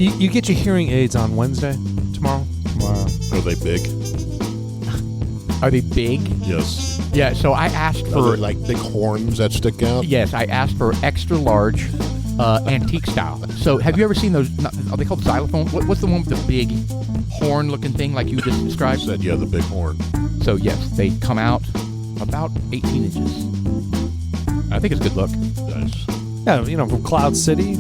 You get your hearing aids on Wednesday, tomorrow. Are they big? Are they big? Yes. Yeah, so I asked Are for... they like big horns that stick out? Yes, I asked for extra large, antique style. So have you ever seen those, are they called xylophones? What's the one with the big horn-looking thing like you just described? I said, yeah, the big horn. So yes, they come out about 18 inches. I think it's good look. Nice. Yeah, from Cloud City.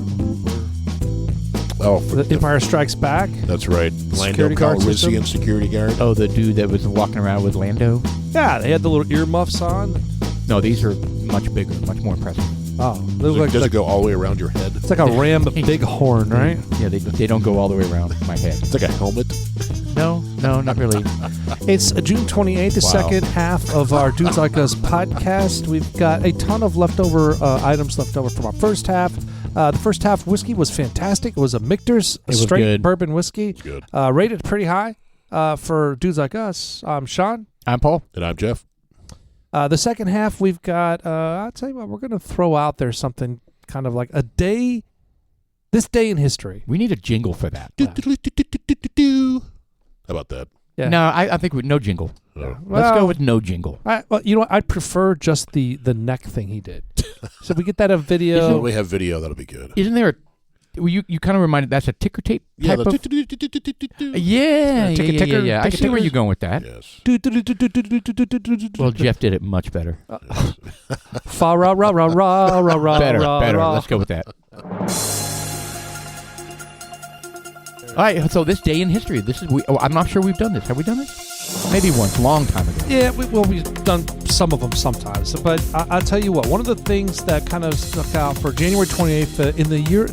Oh, The Empire Strikes Back. that's right. Lando Security guard system. Calrissian security guard. Oh, the dude that was walking around with Lando? Yeah, they had the little earmuffs on. No, these are much bigger, much more impressive. Oh, they look Does like it go all the way around your head? it's like a ram big horn, right? Yeah, they don't go all the way around my head. It's like a helmet. No, not really. It's June 28th, the second half of our Dudes Like Us podcast. We've got a ton of leftover items left over from our first half. The first half whiskey was fantastic. It was a Michter's, a straight good. bourbon whiskey. Good. Rated pretty high for Dudes Like Us. I'm Sean. I'm Paul. And I'm Jeff. The second half, we've got, I'll tell you what, we're going to throw out there something kind of like this day in history. We need a jingle for that. How about that? Yeah. No, I think no jingle. Oh. Let's go with no jingle. Well, you know what? I'd prefer just the neck thing he did. So we get that a video. So we have video. That'll be good. Isn't there you kind of reminded that's a ticker tape Yeah. type of... Yeah. I see where you're going with that. Yes. Well, Jeff did it much better. Fa ra ra ra ra ra ra. Better. ra. Let's go with that. All right, so this day in history, I'm not sure we've done this. Have we done this? Maybe once, a long time ago. Yeah, we've done some of them sometimes. But I'll tell you what, one of the things that kind of stuck out for January 28th in the year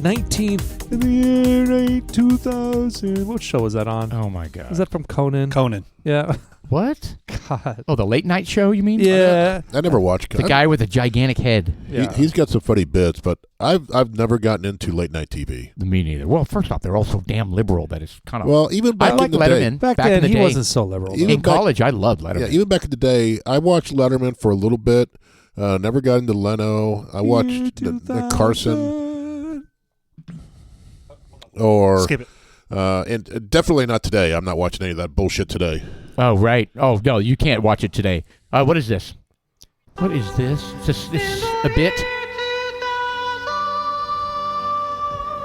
2000. What show was that on? Oh, my God. Is that from Conan? Conan. Yeah. What? God. Oh, the late night show, you mean? Yeah. I never watched. The guy with a gigantic head. Yeah. He's got some funny bits, but I've never gotten into late night TV. Me neither. Well, first off, they're all so damn liberal that it's kind of... Well, even back I like in the Letterman. day. Back in then, the he day. wasn't so liberal. Even In back- college, I loved Letterman. Yeah, even back in the day, I watched Letterman for a little bit. Never got into Leno. I watched the Carson. Or Skip it. and definitely not today. I'm not watching any of that bullshit today. Oh, right. Oh, no, you can't watch it today. What is this? What is this? Is this a bit?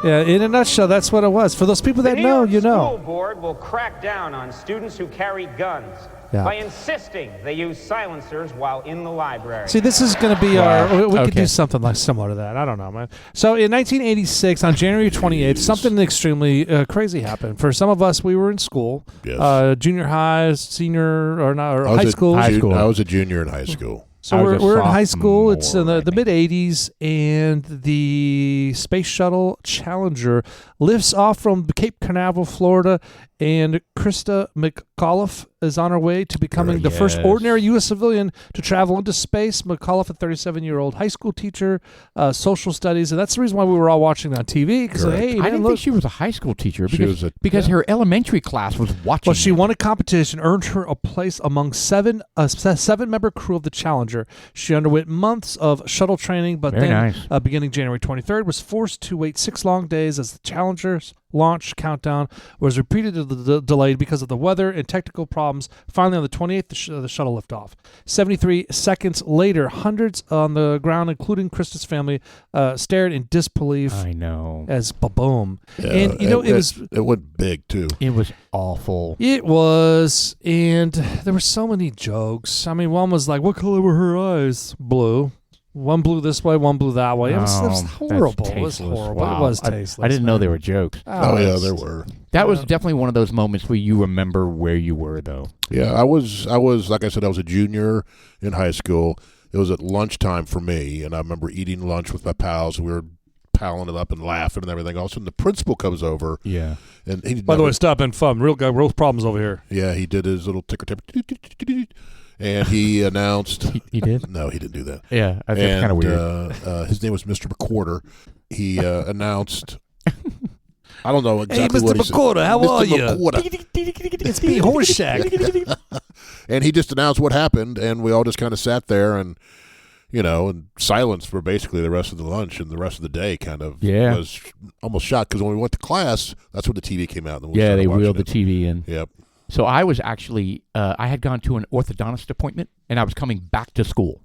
Yeah, in a nutshell, that's what it was. For those people that know, you The know. school board will crack down on students who carry guns by insisting they use silencers while in the library. See, this is going to be our... We could Okay. do something like similar to that. I don't know, man. So in 1986, on January 28th, something extremely crazy happened. For some of us, we were in school. Yes. Junior high, senior, or not, or I was high a school. High school. I was a junior in high school. So I was a we're in high school. It's in sophomore, the mid-'80s, and the Space Shuttle Challenger lifts off from Cape Canaveral, Florida, and Krista McAuliffe is on her way to becoming the first Yes. ordinary U.S. civilian to travel into space. McAuliffe, a 37-year-old high school teacher, social studies, and that's the reason why we were all watching it on TV. Because Correct. hey, I man, didn't look. think she was a high school teacher was because her elementary class was watching. Well, she it. won a competition, earned her a place among seven-member crew of the Challenger. She underwent months of shuttle training, but Very then, nice. beginning January 23rd, was forced to wait 6 long days as the Challenger's launch countdown was repeatedly delayed because of the weather and technical problems. Finally, on the 28th, the shuttle lifted off. 73 seconds later, hundreds on the ground, including Krista's family, stared in disbelief I know. as ba-boom. Yeah, And, you know, it went big, too. It was awful. It was, and there were so many jokes. I mean, one was like, what color were her eyes? Blue. One blew this way, one blew that way. It was That's horrible. It was tasteless. horrible. Wow. It was tasteless. I didn't know man. there were jokes. Oh, yeah, it's- there were. That was definitely one of those moments where you remember where you were, though. Yeah, I was like I said, I was a junior in high school. It was at lunchtime for me, and I remember eating lunch with my pals. We were palling it up and laughing and everything. All of a sudden, the principal comes over, Yeah. and he By the way, stop being fun. Real problems over here. yeah, he did his little ticker tape, and he announced. He did? No, he didn't do that. Yeah, I think it's kind of weird. His name was Mr. McQuarter. He announced. I don't know exactly Mr. what he said. McQuarter, how are you? McQuarter. It's me, Horseshack. And he just announced what happened, and we all just kind of sat there, and and silence for basically the rest of the lunch and the rest of the day. Kind of was almost shocked because when we went to class, that's when the TV came out. And they wheeled the TV in. Yep. So I was actually I had gone to an orthodontist appointment, and I was coming back to school,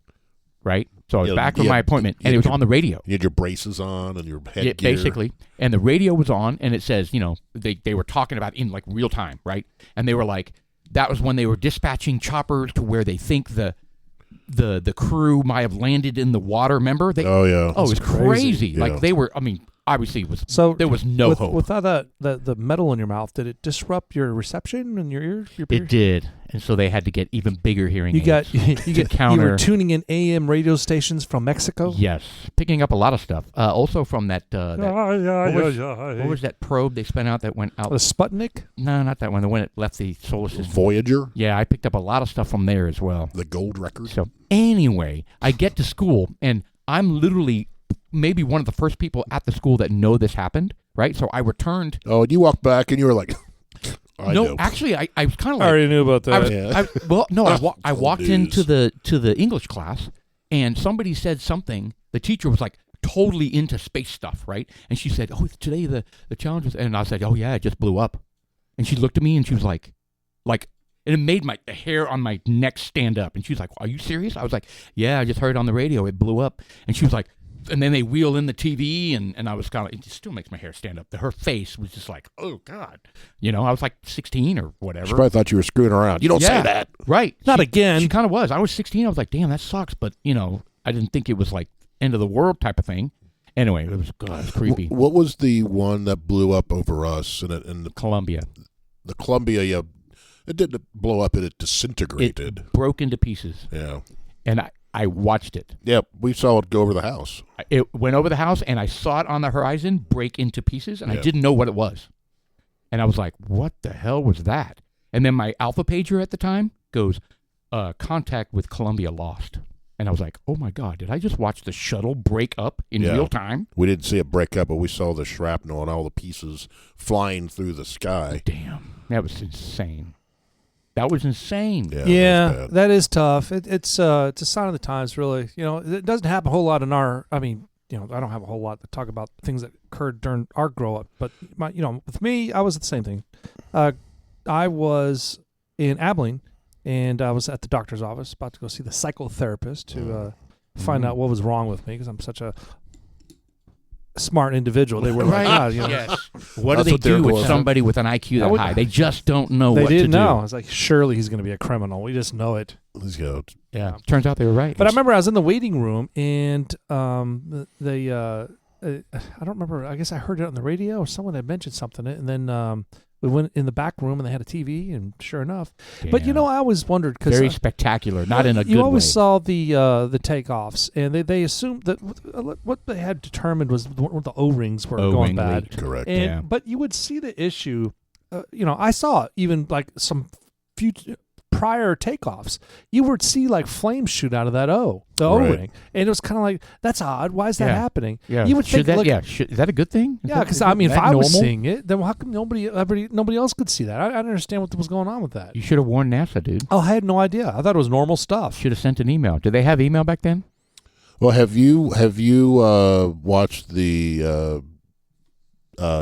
right? So I was back from my appointment, and it was on the radio. You had your braces on and your headgear. Basically, and the radio was on, and it says, they were talking about in like real time, right? And they were like, that was when they were dispatching choppers to where they think the crew might have landed in the water. Remember? Oh yeah. Oh, it was crazy. Yeah. Like they were. I mean, obviously, it was there was no hope. Without the metal in your mouth, did it disrupt your reception in your ear? It did, and so they had to get even bigger hearing aids. You were tuning in AM radio stations from Mexico. Yes, picking up a lot of stuff. Also from that. What was that probe they spent out that went out? The Sputnik? No, not that one. The one that left the solar system. Voyager. Yeah, I picked up a lot of stuff from there as well. The gold record. So anyway, I get to school, and I'm literally maybe one of the first people at the school that know this happened, right? So I returned. Oh, and you walked back and you were like, I know. Actually, I was kind of like, I already knew about that. I walked into the English class, and somebody said something. The teacher was like totally into space stuff, right? And she said, "Oh, today the challenge was," and I said, "Oh yeah, it just blew up." And she looked at me and she was like, and it made the hair on my neck stand up. And she was like, "Are you serious?" I was like, "Yeah, I just heard it on the radio. It blew up." And she was like, and then they wheel in the TV, and I was kind of, it still makes my hair stand up. Her face was just like, oh, God. I was like 16 or whatever. She probably thought you were screwing around. You don't say that. Right. Not again. She kind of was. I was 16. I was like, damn, that sucks. But, I didn't think it was like end of the world type of thing. Anyway, it was creepy. What was the one that blew up over us in the Columbia? The Columbia, yeah. It didn't blow up. It disintegrated. It broke into pieces. Yeah. And I watched it. Yep, we saw it go over the house. It went over the house, and I saw it on the horizon break into pieces, and I didn't know what it was. And I was like, what the hell was that? And then my alpha pager at the time goes, contact with Columbia lost. And I was like, oh, my God, did I just watch the shuttle break up in real time? We didn't see it break up, but we saw the shrapnel and all the pieces flying through the sky. Damn, that was insane. That was insane. Yeah, that is tough. It's a sign of the times, really. It doesn't happen a whole lot in our. I mean, I don't have a whole lot to talk about things that occurred during our grow up. But with me, I was the same thing. I was in Abilene, and I was at the doctor's office about to go see the psychotherapist to find out what was wrong with me because I'm such a smart individual. They were like, yes. What do they do with somebody with an IQ that high? They just don't know what to do. They didn't know. I was like, surely he's going to be a criminal. We just know it. Let's go. Yeah. Turns out they were right. But I remember I was in the waiting room, and I don't remember. I guess I heard it on the radio, or someone had mentioned something, and then we went in the back room, and they had a TV, and sure enough. Damn. But I always wondered because very spectacular, not in a good way. You always saw the takeoffs, and they assumed that what they had determined was the O-rings were going bad. Leaked. Correct. And but you would see the issue. I saw even like some future prior takeoffs, you would see like flames shoot out of that O-ring, and it was kind of like, that's odd. Why is that happening? Yeah. You would think, is that a good thing? Because I mean, if I was seeing it, then how come nobody else could see that? I don't understand what was going on with that. You should have warned NASA, dude. Oh, I had no idea. I thought it was normal stuff. Should have sent an email. Did they have email back then? Well, have you watched the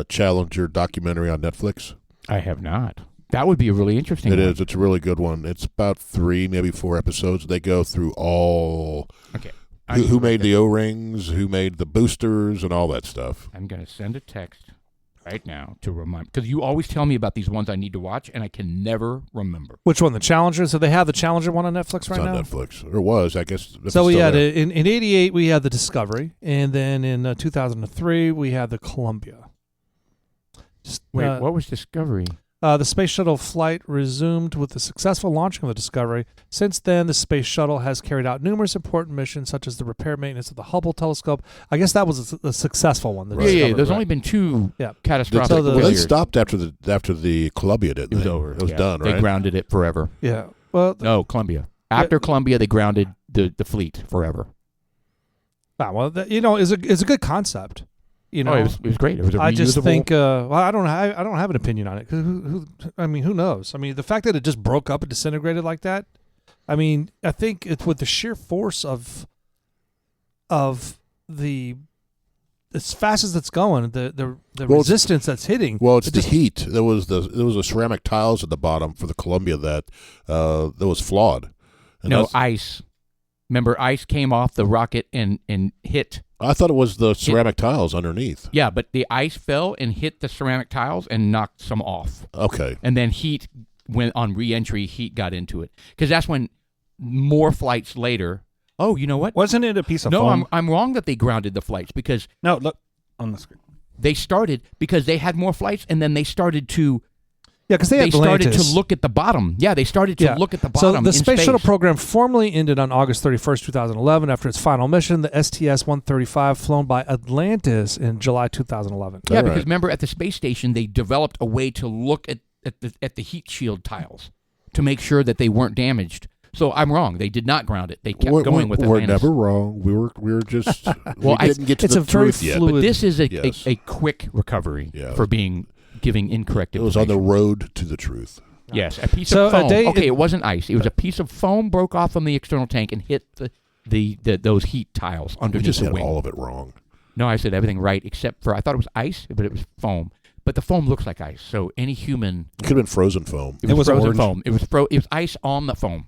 Challenger documentary on Netflix? I have not. That would be a really interesting one. It is. It's a really good one. It's about 3, maybe 4 episodes. They go through all who made the O-rings, who made the boosters, and all that stuff. I'm going to send a text right now to remind, because you always tell me about these ones I need to watch, and I can never remember. Which one? The Challenger? So they have the Challenger one on Netflix right now? It's on Netflix. Or was, I guess. So we had in 88, we had the Discovery, and then in 2003, we had the Columbia. Wait, what was Discovery? The space shuttle flight resumed with the successful launching of the Discovery. Since then, the space shuttle has carried out numerous important missions, such as the repair maintenance of the Hubble telescope. I guess that was a successful one. Yeah. There's only been 2 catastrophic failures. They stopped after the Columbia, didn't they? It was over. It was done, right? They grounded it forever. Yeah. Well, no, Columbia. After Columbia, they grounded the fleet forever. Wow. Well, it's a good concept. It was great. It was a reusable. I just think, I don't have an opinion on it. Cause who knows? I mean, the fact that it just broke up and disintegrated like that. I mean, I think it's with the sheer force of of the as fast as it's going, the Well, resistance that's hitting. Well, it's the heat. There was the ceramic tiles at the bottom for the Columbia that was flawed. And No, ice. Remember, ice came off the rocket and hit. I thought it was the ceramic tiles underneath. Yeah, but the ice fell and hit the ceramic tiles and knocked some off. Okay. And then heat, when on re-entry, heat got into it. Because that's when more flights later. Oh, you know what? Wasn't it a piece of No, foam? I'm wrong that they grounded the flights because No, look on the screen. they started because they had more flights and then they started to because they started to look at the bottom. Yeah, they started to look at the bottom. So the in Space Shuttle program formally ended on August 31st, 2011 after its final mission, the STS-135, flown by Atlantis in July 2011. Yeah, All because right. remember at the space station they developed a way to look at the heat shield tiles to make sure that they weren't damaged. So I'm wrong. They did not ground it. They kept going with We're Atlantis. never wrong. We were just Well, we didn't get to it's the a very truth yet. fluid- But this is Yes. a quick recovery Yeah. for giving incorrect It was information. on the road to the truth. Yes, a piece So of a foam. day- Okay, it wasn't ice. It was a piece of foam broke off from the external tank and hit those heat tiles We underneath just the had wing. all of it wrong. No, I said everything right except for I thought it was ice, but it was foam. But the foam looks like ice, so any human. It could have been frozen foam. It was frozen orange. foam. It was ice on the foam.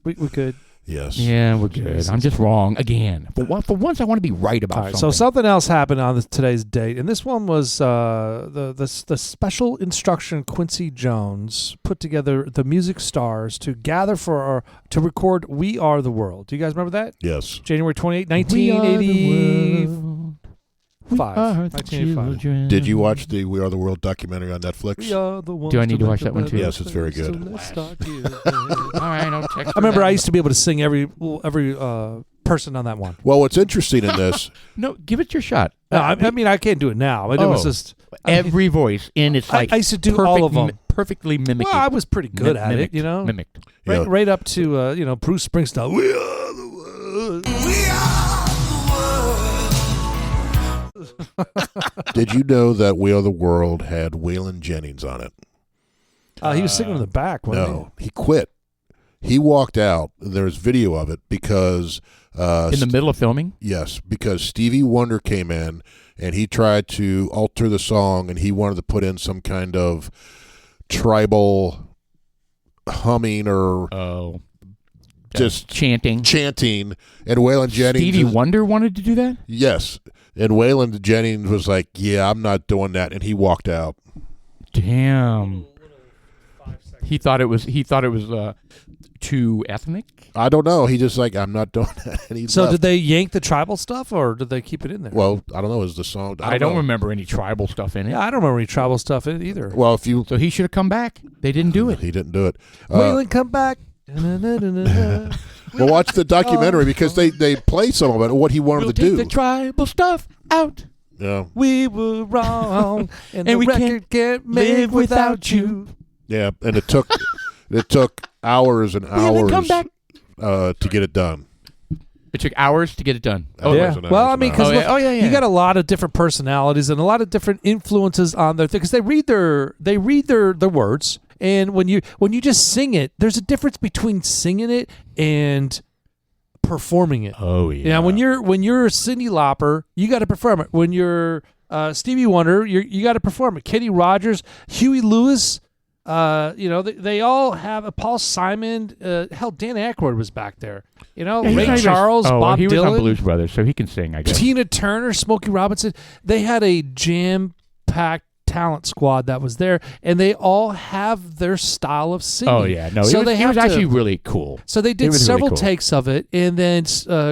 We could. Yes. Yeah, we're good. I'm just wrong again. For once, I want to be right about All right, something. so something else happened on today's date, and this one was the special instruction Quincy Jones put together the music stars to gather to record "We Are the World." Do you guys remember that? Yes. January 28, We are the 1985. world. We are the 1985. children. Did you watch the We Are the World documentary on Netflix? We are the ones Do I need to make watch a that one too? better Yes, it's very place, good. so let's start here. All right, I'll text I remember I used to be able to sing every person on that one. Well, what's interesting in this, No, give it your shot. No, I mean I can't do it now. It was Oh. just I mean, Every voice in it's like I used to do perfect, all of them. perfectly mimicked. Well, I was pretty good at it, you know. Mimicked. Yeah. Right up to Bruce Springsteen. We are the world. did you know that We Are the World had Waylon Jennings on it? He was singing in the back. Wasn't No, he quit. He walked out. There's video of it because In the middle of filming? yes, because Stevie Wonder came in and he tried to alter the song and he wanted to put in some kind of tribal humming or Oh. just Chanting. chanting, and Waylon Jennings. Stevie Wonder wanted to do that? Yes, and Waylon Jennings was like, "Yeah, I'm not doing that," and he walked out. Damn. He thought it was too ethnic? I don't know. He just like, "I'm not doing that," and he So left. did they yank the tribal stuff, or did they keep it in there? Well, I don't know. Is the song? I don't know. remember any tribal stuff in it. Yeah, I don't remember any tribal stuff in it either. Well, if you So he should have come back. They didn't do it. he didn't do it. Waylon, come back. Da-na-na-na-na. Well, watch the documentary because they play some of it. What he wanted We'll to take do. the tribal stuff out. Yeah, We were wrong, and the we record can't make without you. yeah, and it took hours and Waylon, come hours back. To get it done. It took hours to get it done. Oh, Yeah. hours and Well, hours I and mean, hours. because Oh, yeah. you got a lot of different personalities and a lot of different influences on their thing. Because they read their words, and when you just sing it, there's a difference between singing it and performing it. Oh, yeah. Yeah, when you're Cyndi Lauper, you got to perform it. When you're Stevie Wonder, you got to perform it. Kenny Rogers, Huey Lewis, they all have Paul Simon. Hell, Dan Aykroyd was back there. Ray Charles, Bob he was Dylan, on Blues Brothers, so he can sing, I guess. Tina Turner, Smokey Robinson. They had a jam-packed talent squad that was there, and they all have their style of singing. Oh, yeah. No, so it they was have actually really cool. So they It did was really several cool. takes of it, and then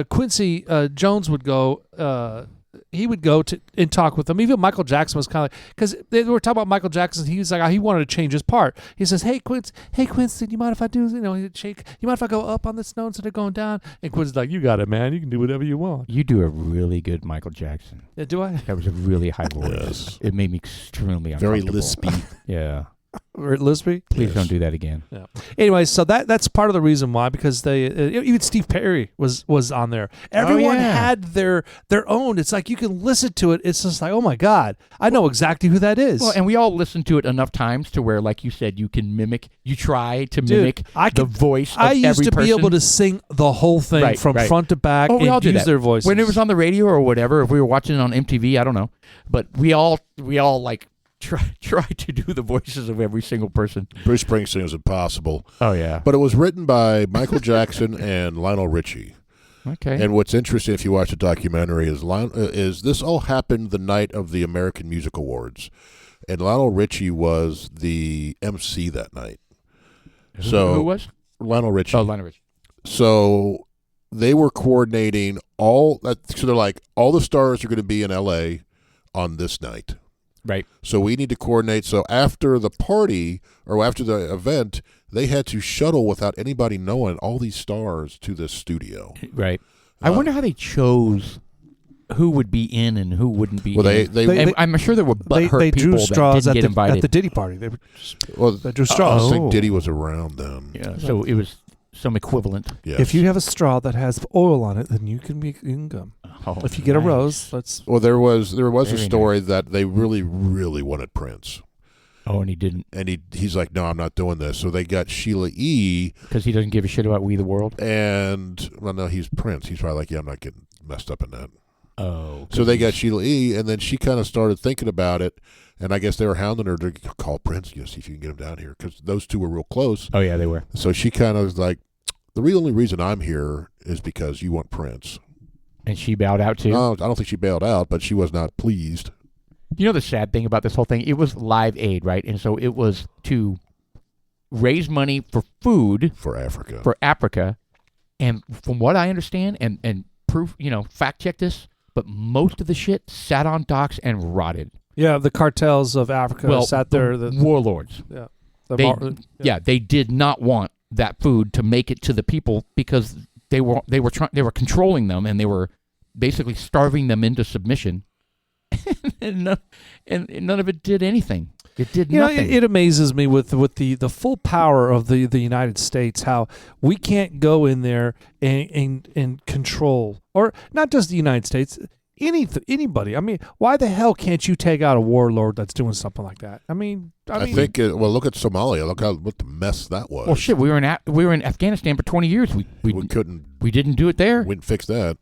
Quincy Jones would go. He would go and talk with them. Even Michael Jackson was kind of because they were talking about Michael Jackson. He was like, he wanted to change his part. He says, "Hey Quincy, do you mind if I do? He'd shake. You mind if I go up on this note instead of going down?" And Quincy's like, "You got it, man. You can do whatever you want." You do a really good Michael Jackson. Yeah, do I? That was a really high voice. Yes. It made me extremely Very uncomfortable. lispy. Yeah. Or Lisby. Please don't do that again. Yeah. Anyway, so that's part of the reason why, because they even Steve Perry was on there. Everyone had their own. It's like you can listen to it. It's just like, oh my God, I know exactly who that is. Well, and we all listened to it enough times to where, like you said, you can mimic. You try to mimic the voice of every person. I used to be able to sing the whole thing from front to back we all and did use that. their voices. When it was on the radio or whatever, if we were watching it on MTV, I don't know. But we all like try to do the voices of every single person. Bruce Springsteen was impossible. Oh, yeah. But it was written by Michael Jackson and Lionel Richie. Okay. And what's interesting, if you watch the documentary, is this all happened the night of the American Music Awards. And Lionel Richie was the MC that night. Who was? Lionel Richie. Oh, Lionel Richie. So they were coordinating so they're like, all the stars are going to be in L.A. on this night. Right. So we need to coordinate. So after the party or after the event, they had to shuttle without anybody knowing all these stars to this studio. Right. I wonder how they chose who would be in and who wouldn't be in. I'm sure there were butthurt they people drew straws that didn't get invited. at the Diddy party. They drew straws. I think Diddy was around then. Yeah. So it was some equivalent. Yes. If you have a straw that has oil on it, then you can make income. Oh, if you get a rose, let's. Well, there was a story nice. that they really, really wanted Prince. Oh, and he didn't. And he's like, no, I'm not doing this. So they got Sheila E. Because he doesn't give a shit about We the World? And, well, no, he's Prince. He's probably like, yeah, I'm not getting messed up in that. Oh. So they got Sheila E. And then she kind of started thinking about it. And I guess they were hounding her to call Prince, see if you can get him down here. Because those two were real close. Oh, yeah, they were. So she kind of was like, the only reason I'm here is because you want Prince. And she bowed out too? No, I don't think she bailed out, but she was not pleased. You know the sad thing about this whole thing? It was Live Aid, right? And so it was to raise money for food. For Africa. For Africa. And from what I understand, and proof, fact check this, but most of the shit sat on docks and rotted. Yeah, the cartels of Africa sat there. The warlords. Yeah. They did not want that food to make it to the people because they were controlling them, and they were basically starving them into submission, and none of it did anything. It did nothing. It amazes me with the full power of the United States, how we can't go in there and control, or not just the United States, anybody. I mean, why the hell can't you take out a warlord that's doing something like that? I think. Look at Somalia. Look what the mess that was. Well, shit, we were in Afghanistan for 20 years. We didn't do it there. We didn't fix that.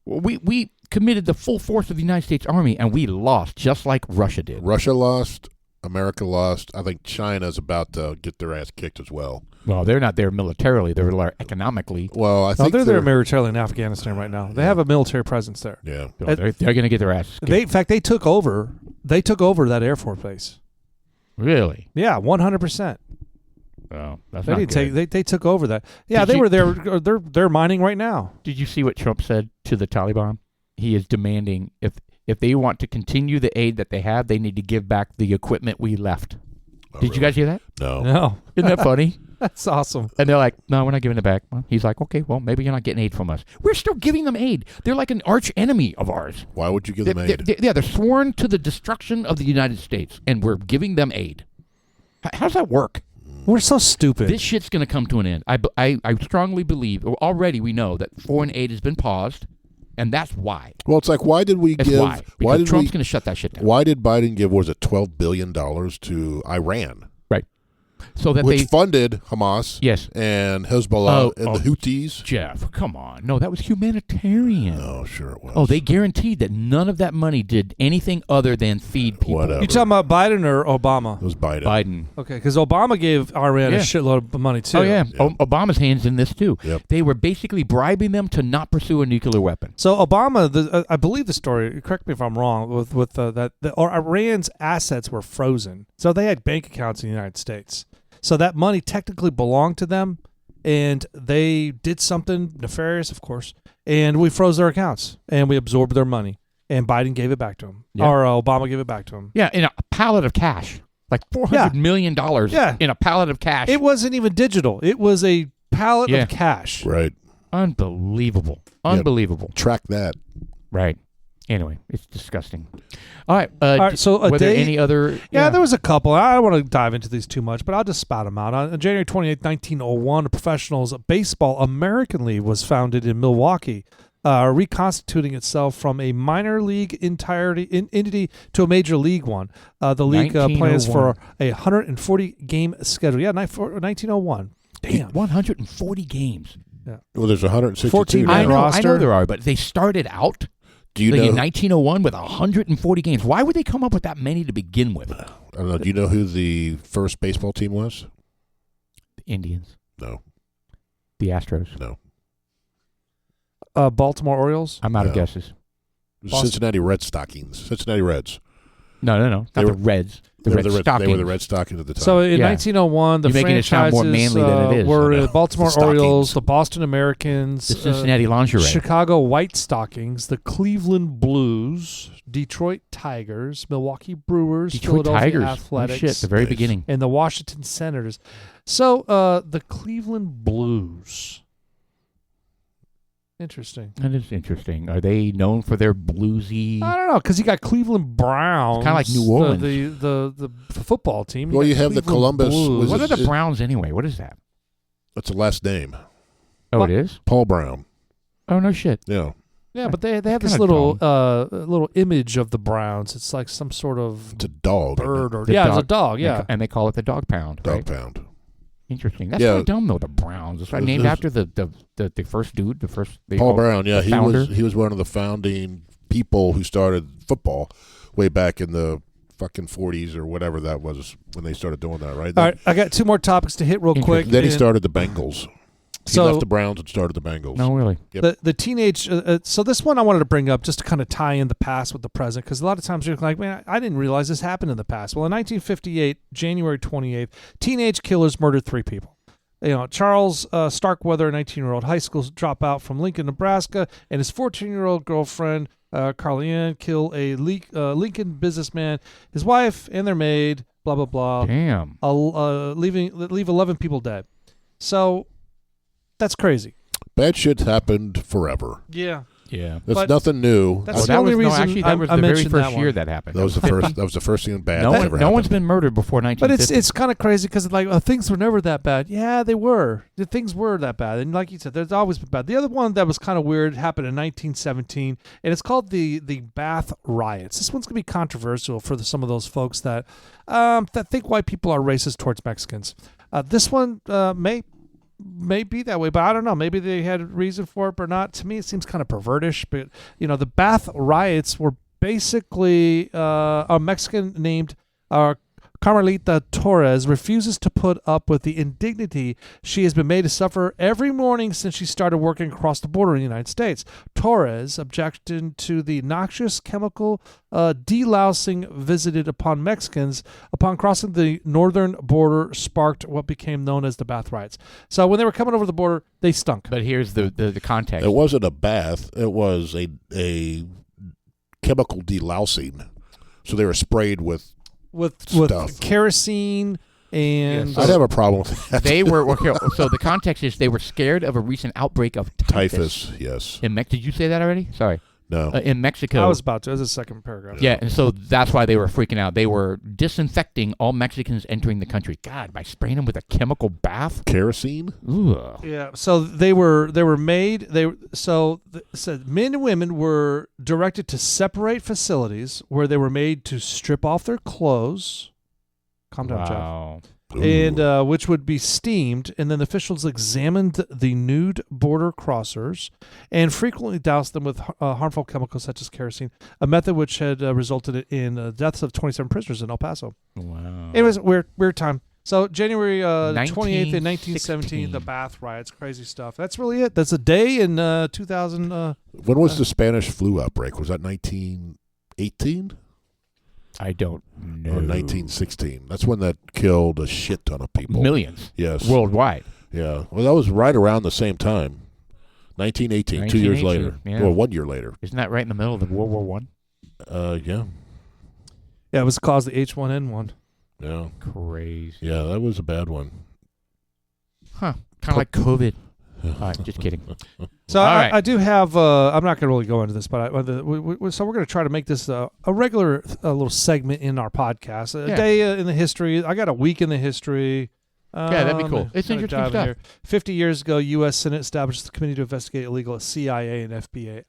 We committed the full force of the United States Army, and we lost, just like Russia did. Russia lost. America lost. I think China's about to get their ass kicked as well. Well, they're not there militarily. They're there economically. Well, I think they're there militarily in Afghanistan right now. They have a military presence there. Yeah, they're going to get their ass kicked. In fact, they took over that Air Force base. Really? Yeah, 100%. Oh, that's not good. They took over that. Yeah, they were there. They're mining right now. Did you see what Trump said to the Taliban? He is demanding if they want to continue the aid that they have, they need to give back the equipment we left. Did you guys hear that? No. Isn't that funny? That's awesome. And they're like, no, we're not giving it back. Well, he's like, okay, well, maybe you're not getting aid from us. We're still giving them aid. They're like an arch enemy of ours. Why would you give them aid? They're sworn to the destruction of the United States, and we're giving them aid. How does that work? We're so stupid. This shit's going to come to an end. I strongly believe, or already we know, that foreign aid has been paused, and that's why. Well, it's like, why did we give... Why did Trump's going to shut that shit down. Why did Biden give, $12 billion to Iran? Right. So that Which funded Hamas, yes, and Hezbollah and the Houthis. Jeff, come on. No, that was humanitarian. Oh, sure it was. Oh, they guaranteed that none of that money did anything other than feed people. Whatever. You talking about Biden or Obama? It was Biden. Biden. Okay, because Obama gave Iran a shitload of money, too. Oh, yeah. Obama's hands in this, too. Yep. They were basically bribing them to not pursue a nuclear weapon. So Obama, I believe the story, correct me if I'm wrong, with Iran's assets were frozen. So they had bank accounts in the United States. So that money technically belonged to them, and they did something nefarious, of course, and we froze their accounts, and we absorbed their money, and Biden gave it back to him, or Obama gave it back to him. Yeah, in a pallet of cash, like $400 million in a pallet of cash. It wasn't even digital. It was a pallet of cash. Right. Unbelievable. Unbelievable. Track that. Right. Anyway, it's disgusting. All right. All right, so a were there day- any other? Yeah, there was a couple. I don't want to dive into these too much, but I'll just spout them out. On January 28, 1901, a professionals baseball American League was founded in Milwaukee, reconstituting itself from a minor league entity to a major league one. The league plans for a 140-game schedule. Yeah, 1901. Damn. 140 games. Yeah. Well, there's 162. 14 now. I know roster. there are, but they started out Do you in know? 1901 with 140 games. Why would they come up with that many to begin with? I don't know. Do you know who the first baseball team was? The Indians. No. The Astros. No. Baltimore Orioles. I'm out of No. guesses. It was Boston. Cincinnati Red Stockings. Cincinnati Reds. No. Not They the were- Reds. The They were Red the Red, Stockings. they were the Red Stockings at the time. So in Yeah. 1901, the You're making it sound franchises more manly than it is. were I know. the Baltimore The Stockings. Orioles, the Boston Americans, The Cincinnati Lingerie. Chicago White Stockings, the Cleveland Blues, Detroit Tigers, Milwaukee Brewers, Detroit Philadelphia Tigers. Athletics, Oh, shit, the very Nice. beginning. and the Washington Senators. So the Cleveland Blues. Interesting. That is interesting. Are they known for their bluesy? I don't know, because you got Cleveland Browns, Kinda like New Orleans. the football team. Well, got you have the Cleveland Columbus- Blues. was What are it- the Browns anyway? What is that? That's the last name. Oh, What? it is? Paul Brown. Oh, no shit. Yeah. Yeah, but they have this Kinda little image of the Browns. It's like some sort of It's a dog. isn't it? bird or The it's a dog- dog. Yeah, And they call it the dog pound. Dog Right? pound. Interesting. That's Yeah. so dumb though. The Browns. It's It named was- after the first dude. The first Paul Brown. Yeah, the founder. he was one of the founding people who started football way back in the fucking 40s or whatever that was when they started doing that. Right. All right, I got two more topics to hit real quick. Then he and started the Bengals. He So left the Browns and started the Bengals. No, really. Yep. the teenage. So this one I wanted to bring up just to kind of tie in the past with the present, because a lot of times you're like, man, I didn't realize this happened in the past. Well, in 1958, January 28th, teenage killers murdered 3 people. Charles Starkweather, a 19-year-old high school dropout from Lincoln, Nebraska, and his 14-year-old girlfriend, Carly-Ann, kill a Lincoln businessman, his wife, and their maid, blah, blah, blah, Damn. leave 11 people dead. So that's crazy. Bad shit's happened forever. Yeah. Yeah. That's But nothing new. that's I- the that only was, reason actually, that was I the very mentioned first that year one. that happened. that was the first. That was the first thing bad. No that's one, ever no one's happened. been murdered before But 1950. it's kind of crazy because things were never that bad. Yeah, they were. The things were that bad, and like you said, there's always been bad. The other one that was kind of weird happened in 1917, and it's called the Bath Riots. This one's gonna be controversial for some of those folks that think white people are racist towards Mexicans. This one may be that way, but I don't know. Maybe they had a reason for it or not. To me, it seems kind of pervertish. But the Bath Riots were basically a Mexican named Carmelita Torres refuses to put up with the indignity she has been made to suffer every morning since she started working across the border in the United States. Torres objected to the noxious chemical delousing visited upon Mexicans upon crossing the northern border sparked what became known as the Bath Riots. So when they were coming over the border, they stunk. But here's the context. It wasn't a bath. It was a chemical delousing. So they were sprayed with With stuff. kerosene and Yes. I'd have a problem with that. They were okay, so the context is they were scared of a recent outbreak of typhus. Yes. Did you say that already? Sorry. No. In Mexico. I was about to. It was the second paragraph. Yeah, and so that's why they were freaking out. They were disinfecting all Mexicans entering the country. God, by spraying them with a chemical bath. Kerosene? Ooh. Yeah, so they were made. Said men and women were directed to separate facilities where they were made to strip off their clothes. Calm down, Jeff. Wow. Ooh. And which would be steamed, and then officials examined the nude border crossers and frequently doused them with harmful chemicals such as kerosene, a method which had resulted in deaths of 27 prisoners in El Paso. Wow. Anyways, weird time. So January 28th in 1916. 1917, the Bath Riots, crazy stuff. That's really it. That's a day in 2000. When was the Spanish flu outbreak? Was that 1918 I don't know. or 1916? That's when that killed a shit ton of people. Millions. Yes. Worldwide. Yeah. Well, that was right around the same time. 1918, 2 years 1918, later. yeah. Or 1 year later. Isn't that right in the middle of the World War One? Yeah. Yeah, it was caused the H1N1. Yeah. Crazy. Yeah, that was a bad one. Huh. Kind of like COVID. All right, just kidding. So All right. I do have. I'm not going to really go into this, but so we're going to try to make this a regular little segment in our podcast. A day in the history. I got a week in the history. Yeah, that'd be cool. It's interesting stuff. Here. 50 years ago, U.S. Senate established the committee to investigate illegal CIA and FBI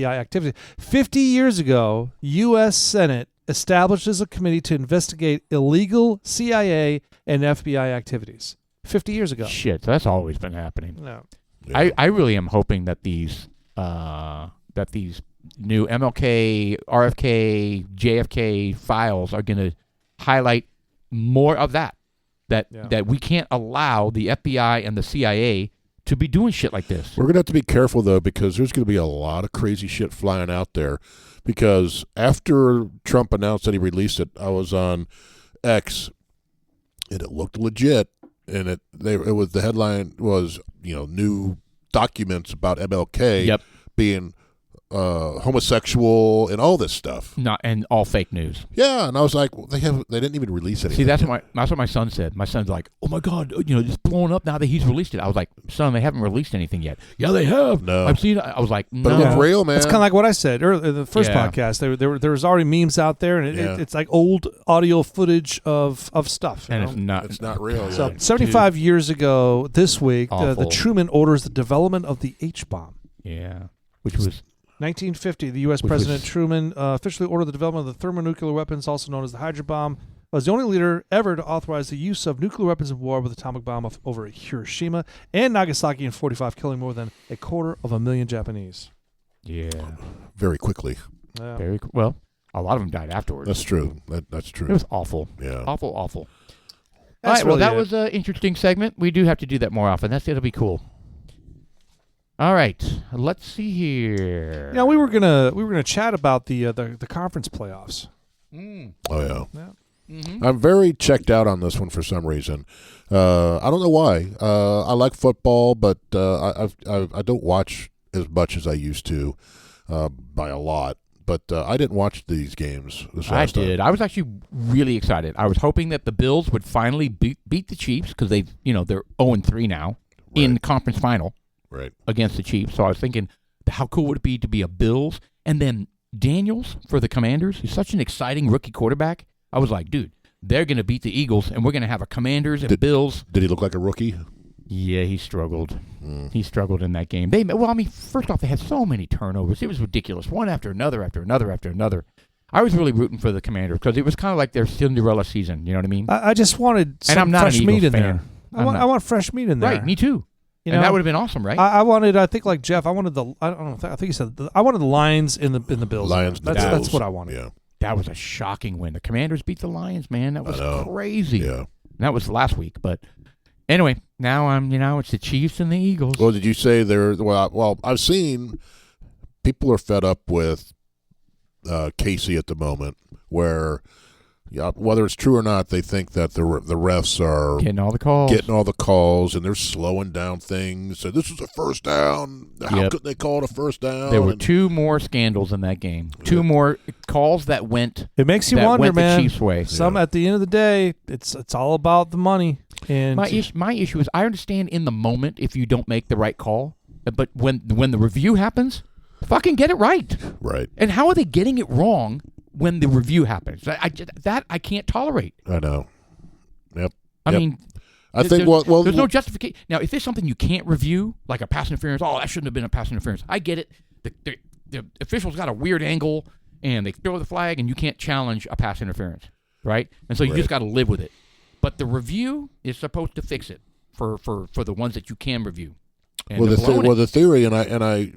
activity. 50 years ago, U.S. Senate establishes a committee to investigate illegal CIA and FBI activities. 50 years ago. Shit, that's always been happening. No. Yeah. I really am hoping that these new MLK, RFK, JFK files are going to highlight more of that. That we can't allow the FBI and the CIA to be doing shit like this. We're going to have to be careful, though, because there's going to be a lot of crazy shit flying out there. Because after Trump announced that he released it, I was on X, and it looked legit. And the headline was, new documents about MLK being homosexual and all this stuff. And all fake news. Yeah, and I was like, well, they didn't even release anything. See, that's what my son said. My son's like, oh my God, it's blowing up now that he's released it. I was like, son, they haven't released anything yet. Yeah, they have. No, I've seen it. I was like, no. But it looked real, man. It's kind of like what I said earlier in the first podcast. There was already memes out there, and it's like old audio footage of stuff. And it's not real. So 75 years ago this week, the Awful. Truman orders the development of the H-bomb. Yeah, which was 1950, the U.S. President Truman officially ordered the development of the thermonuclear weapons, also known as the hydrogen bomb. Was the only leader ever to authorize the use of nuclear weapons in war with atomic bomb over Hiroshima and Nagasaki in 1945, killing more than 250,000 Japanese. Yeah, very quickly. Yeah. Very well. A lot of them died afterwards. That's true. That's true. It was awful. Yeah, awful. All That's right. Well, really that it. was an interesting segment. We do have to do that more often. It'll be cool. All right, let's see here. Yeah, we were gonna chat about the conference playoffs. Oh yeah. Mm-hmm. I'm very checked out on this one for some reason. I don't know why. I like football, but I don't watch as much as I used to, by a lot. But I didn't watch these games this last time. I did. I was actually really excited. I was hoping that the Bills would finally beat the Chiefs because they're 0-3 now in the conference final. Right. Against the Chiefs. So I was thinking, how cool would it be to be a Bills? And then Daniels for the Commanders. He's such an exciting rookie quarterback. I was like, dude, they're going to beat the Eagles, and we're going to have a Commanders and Bills. Did he look like a rookie? Yeah, he struggled. He struggled in that game. First off, they had so many turnovers. It was ridiculous. One after another, after another, after another. I was really rooting for the Commanders because it was kind of like their Cinderella season. You know what I mean? I just wanted some fresh meat in there. I want fresh meat in there. Right, me too. And that would have been awesome, right? I wanted. I think like Jeff. I wanted I don't know. I think he said. I wanted the Lions in the Bills. Lions. That's what I wanted. Yeah. That was a shocking win. The Commanders beat the Lions, man. That was crazy. Yeah. And that was last week, but anyway, now it's the Chiefs and the Eagles. Well, did you say well, I've seen people are fed up with Casey at the moment, where whether it's true or not, they think that the refs are getting all the calls, and they're slowing down things. So this is a first down. How could they call it a first down? There were two more scandals in that game. Two more calls that went. It makes you wonder, man. The Chiefs' way. Some at the end of the day, it's all about the money. And my issue is, I understand in the moment if you don't make the right call, but when the review happens, fucking get it right. Right. And how are they getting it wrong when the review happens? I can't tolerate. I know. Yep. I mean, I think there's no justification. Now, if there's something you can't review, like a pass interference, that shouldn't have been a pass interference. I get it. The officials got a weird angle, and they throw the flag, and you can't challenge a pass interference, right? And so you just got to live with it. But the review is supposed to fix it for the ones that you can review. And the theory, and I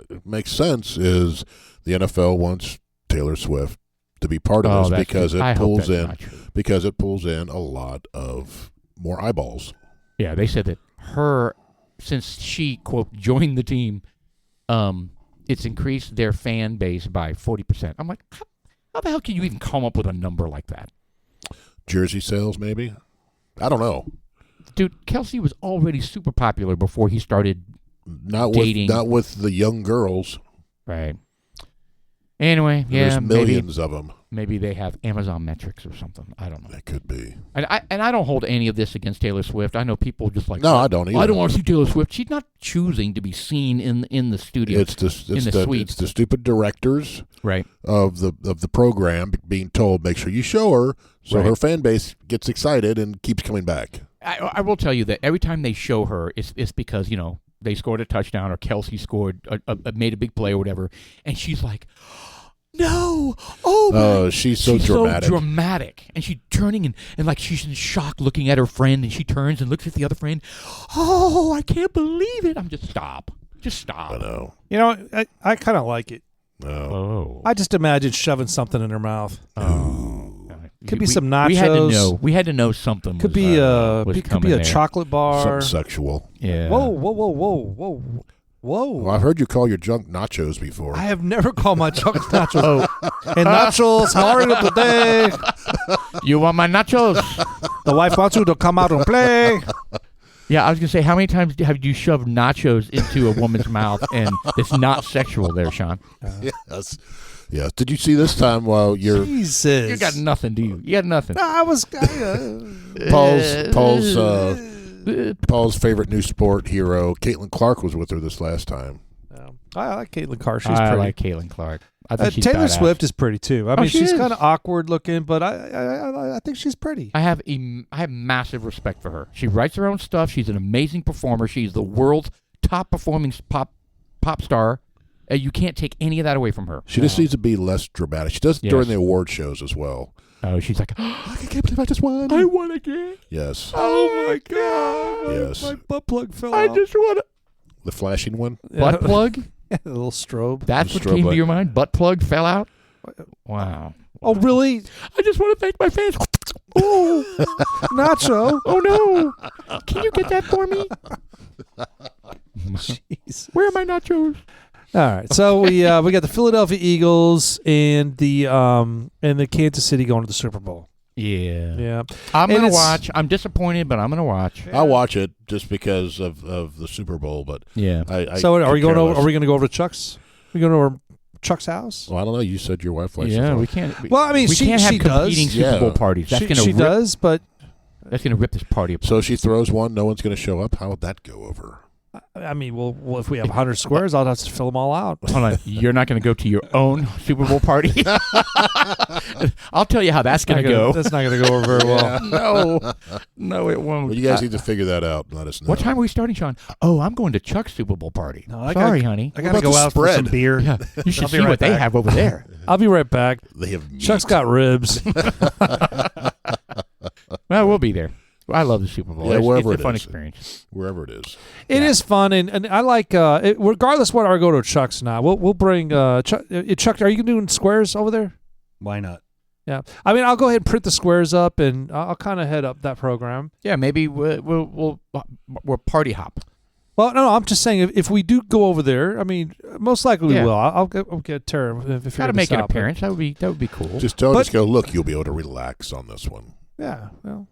it makes sense, is the NFL wants Taylor Swift to be part of this because it pulls in a lot of more eyeballs. Yeah, they said that since she, quote, joined the team, it's increased their fan base by 40%. I'm like, how the hell can you even come up with a number like that? Jersey sales, maybe? I don't know. Dude, Kelsey was already super popular before he started dating. Not with the young girls. Right. Anyway, There's millions of them. Maybe they have Amazon metrics or something. I don't know. That could be. And I don't hold any of this against Taylor Swift. I know people just like, No, I don't either. I don't want to see Taylor Swift. She's not choosing to be seen in the studio. It's the suite. It's the stupid directors Right. of the program being told, make sure you show her, so Right. her fan base gets excited and keeps coming back. I will tell you that every time they show her, it's because, they scored a touchdown or Kelsey scored, made a big play or whatever, and she's like, no, she's so dramatic. so dramatic, and she's turning and like she's in shock, looking at her friend, and she turns and looks at the other friend. Oh, I can't believe it! I'm just stop. I know. I kind of like it. No. Oh, I just imagine shoving something in her mouth. Could be some nachos. We had to know something. Could was, be was could be coming a there. chocolate bar. Something sexual. Yeah. Whoa. Well, I've heard you call your junk nachos before. I have never called my chocolate nachos. Hey, nachos, how are you today? You want my nachos? The wife wants you to come out and play. Yeah, I was gonna say, how many times have you shoved nachos into a woman's mouth, and it's not sexual, there, Sean? Yes. Yes. Did you see this time while you're Jesus. You got nothing, do you? You got nothing. No, I was. Paul's favorite new sport hero, Caitlin Clark, was with her this last time. I like Caitlin Clark. She's I pretty. like Caitlin Clark. I think she's Taylor badass. Swift is pretty too. I mean, she she's is. kind of awkward looking, but I think she's pretty. I have massive respect for her. She writes her own stuff. She's an amazing performer. She's the world's top performing pop star. You can't take any of that away from her. She just needs to be less dramatic. She does it Yes. during the award shows as well. Oh, she's like, I can't believe I just won. I won again. Yes. Oh my God. Yes. My butt plug fell I out. just want The flashing one. a butt plug. A little strobe. That's The what strobe came to light. your mind. Butt plug fell out. Wow. Oh, really? I just want to thank my fans. Oh, nacho. Oh no! Can you get that for me? Jeez. Where are my nachos? All right, so we got the Philadelphia Eagles and the Kansas City going to the Super Bowl. Yeah. Yeah, I'm And gonna it's- watch. I'm disappointed, but I'm gonna watch. I'll watch it just because of the Super Bowl, but Yeah. I So are we could going? care Over, less. are we going to go over to Chuck's? We going over to Chuck's house? Well, I don't know. You said your wife likes Yeah. it. We can't. Well, I mean, we can't have she does. competing Super Bowl Yeah. parties. That's She gonna rip, does, but That's gonna rip this party apart. So if she throws one, no one's going to show up. How would that go over? I mean, well, if we have 100 squares, I'll have to fill them all out. Hold on. You're not gonna go to your own Super Bowl party. I'll tell you how that's gonna go. That's not going to go over very well. No, it won't. Well, you guys need to figure that out and let us know. What time are we starting, Sean? Oh, I'm going to Chuck's Super Bowl party. No, I Sorry, gotta- honey. I got to about go the out for some spread? beer. Yeah, you should I'll be see right what they back. have over there. I'll be right back. They have meat. Chuck's got ribs. Well, we'll be there. I love the Super Bowl. Yeah, wherever it's a it fun is. experience. Wherever it is. It is fun, and I like regardless what I go to Chuck's now. We'll bring Chuck. Are you doing squares over there? Why not? Yeah, I mean, I'll go ahead and print the squares up, and I'll kind of head up that program. Yeah, maybe we'll party hop. Well, no, I'm just saying if we do go over there, I mean, most likely Yeah. we will. I'll get Tara if you're Got to gonna make an stop, but- appearance. That would be cool. Just tell But- just go, look, you'll be able to relax on this one. Yeah, well,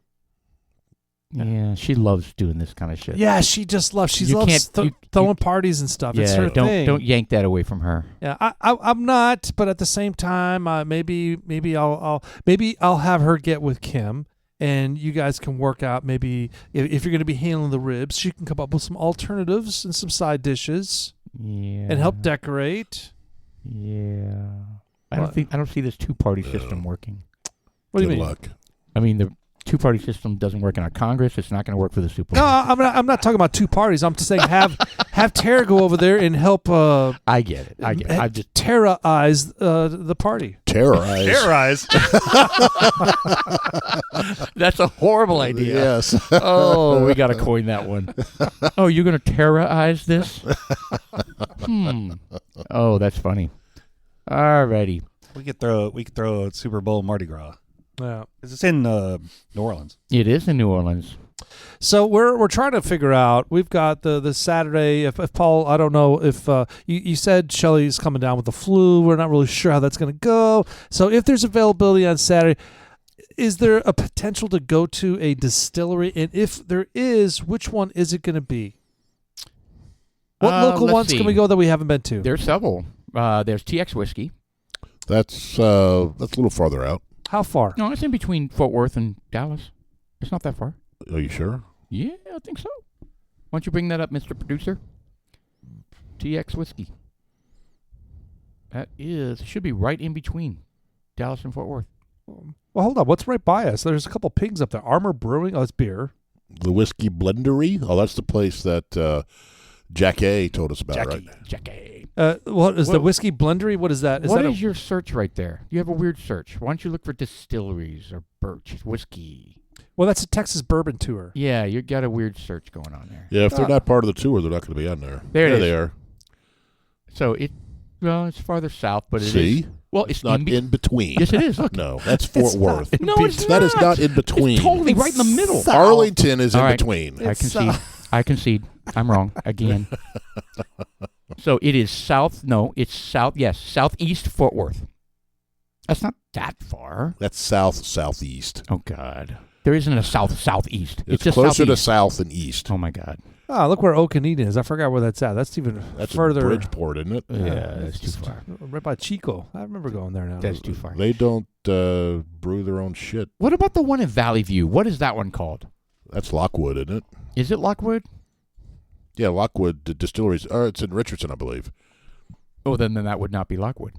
Yeah, she loves doing this kind of shit. yeah, she just loves. She You loves can't- you- throwing parties and stuff. It's Yeah, her thing. don't yank that away from her. Yeah, I'm not, but at the same time, maybe I'll have her get with Kim, and you guys can work out. Maybe if you're going to be handling the ribs, she can come up with some alternatives and some side dishes, Yeah. and help decorate. Yeah. I What? don't see this two-party system working. What do Good you mean? luck. I mean, the two-party system doesn't work in our Congress. It's not going to work for the Super No, Bowl. I'm not talking about two parties. I'm just saying have Tara go over there and help. I get it. I just Tara-ize the party. Terrorize. Terrorize. that's a horrible idea. Yes. Oh, we got to coin that one. Oh, you're going to terrorize this? Oh, that's funny. Alrighty. we could throw a Super Bowl Mardi Gras. Yeah. 'Cause it's in New Orleans. It is in New Orleans. So we're trying to figure out. We've got the Saturday. If Paul, I don't know if you said Shelly's coming down with the flu. We're not really sure how that's going to go. So if there's availability on Saturday, is there a potential to go to a distillery? And if there is, which one is it going to be? What local let's ones see. can we go that we haven't been to? There's several. There's TX Whiskey. That's a little farther out. How far? No, it's in between Fort Worth and Dallas. It's not that far. Are you sure? Yeah, I think so. Why don't you bring that up, Mr. Producer? TX Whiskey. That should be right in between Dallas and Fort Worth. Well, hold on. What's right by us? There's a couple pigs up there. Armor Brewing. Oh, it's beer. The Whiskey Blendery? Oh, that's the place that Jack A told us about, right? Jackie. What is the Whiskey Blendery? What is that? What is your search right there? You have a weird search. Why don't you look for distilleries or birch whiskey? Well, that's a Texas bourbon tour. Yeah, you got a weird search going on there. Yeah, if they're not part of the tour, they're not going to be on there. There they are. So it's farther south, but it is. See? Well, it's not in between. Yes, it is. Look. No, that's Fort Worth. No, it's That not. is not in between. It's totally right in the middle. Arlington is All in right. between. I concede. I concede. I'm wrong again. So it is south. No, it's south. Yes, southeast Fort Worth. That's not that far. That's southeast. Oh God, there isn't a southeast. It's just closer to southeast. south than east. Oh my God. Oh, look where Okanita is. I forgot where that's at. That's even That's further. in Bridgeport, isn't it? Yeah, that's too far. Right by Chico. I remember going there now. That's too far. They don't brew their own shit. What about the one in Valley View? What is that one called? That's Lockwood, isn't it? Is it Lockwood? Yeah, Lockwood Distilleries. It's in Richardson, I believe. Oh, then that would not be Lockwood.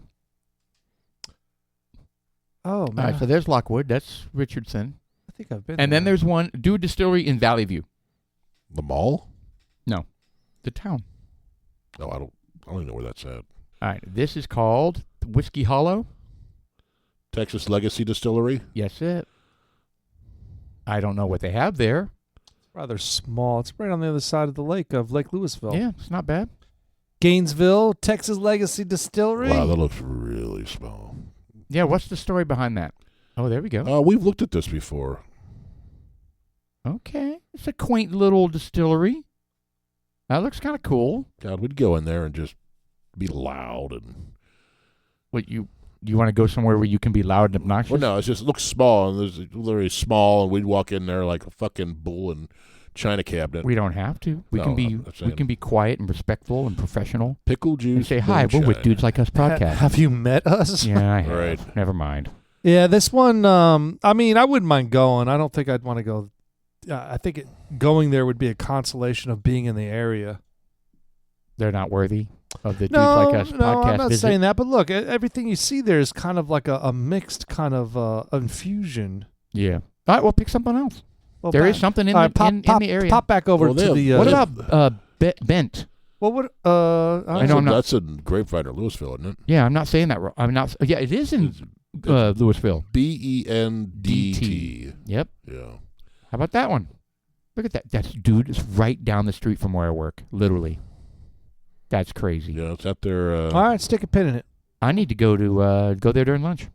Oh, All man. right, so there's Lockwood. That's Richardson. I think I've been And there. then there's one, Dude Distillery in Valley View. The mall? The town. No, I don't even know where that's at. All right, this is called Whiskey Hollow. Texas Legacy Distillery. Yes, it. I don't know what they have there. rather small. It's right on the other side of the lake of Lake Louisville. Yeah, it's not bad. Gainesville, Texas Legacy Distillery. Wow, that looks really small. Yeah, what's the story behind that? Oh, there we go. We've looked at this before. Okay. It's a quaint little distillery. That looks kind of cool. God, we'd go in there and just be loud and. What, you want to go somewhere where you can be loud and obnoxious? Well, no, it looks small, and it's literally small, and we'd walk in there like a fucking bull in china cabinet. We don't have to. We No, can be I'm not saying- we can be quiet and respectful and professional. Pickle juice. And say, hi, we're with moonshine. Dudes Like Us podcast. Have you met us? Yeah, I have. Right. Never mind. Yeah, this one, I mean, I wouldn't mind going. I don't think I'd want to go. I think going there would be a consolation of being in the area. They're not worthy of the Dudes No, Like Us no, podcast I'm not visit. saying that. But look, everything you see there is kind of like a mixed kind of infusion. Yeah. All right, well, pick something else. Well, There back- is something in, all right, in the area. Pop back over Well, they to have- the. What they about Bent? Well, what? I know I'm not- That's in Grapevine or Louisville, isn't it? Yeah, I'm not saying that wrong. I'm not. Yeah, it is in Louisville. BENDT. Yep. Yeah. How about that one? Look at that. That's dude. It's right down the street from where I work. Literally. That's crazy. Yeah, it's out there. All right, stick a pin in it. I need to go there during lunch.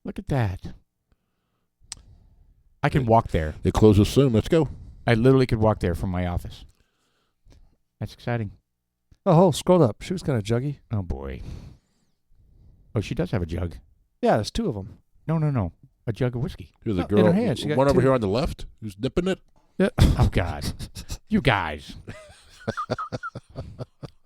Look at that. I can walk there. It closes soon. Let's go. I literally could walk there from my office. That's exciting. Oh, scroll up. She was kind of juggy. Oh boy. Oh, she does have a jug. Yeah, there's two of them. No. A jug of whiskey. Here's the in girl. her hand, she got One over two. here on the left who's nipping it. Yeah. Oh God. You guys.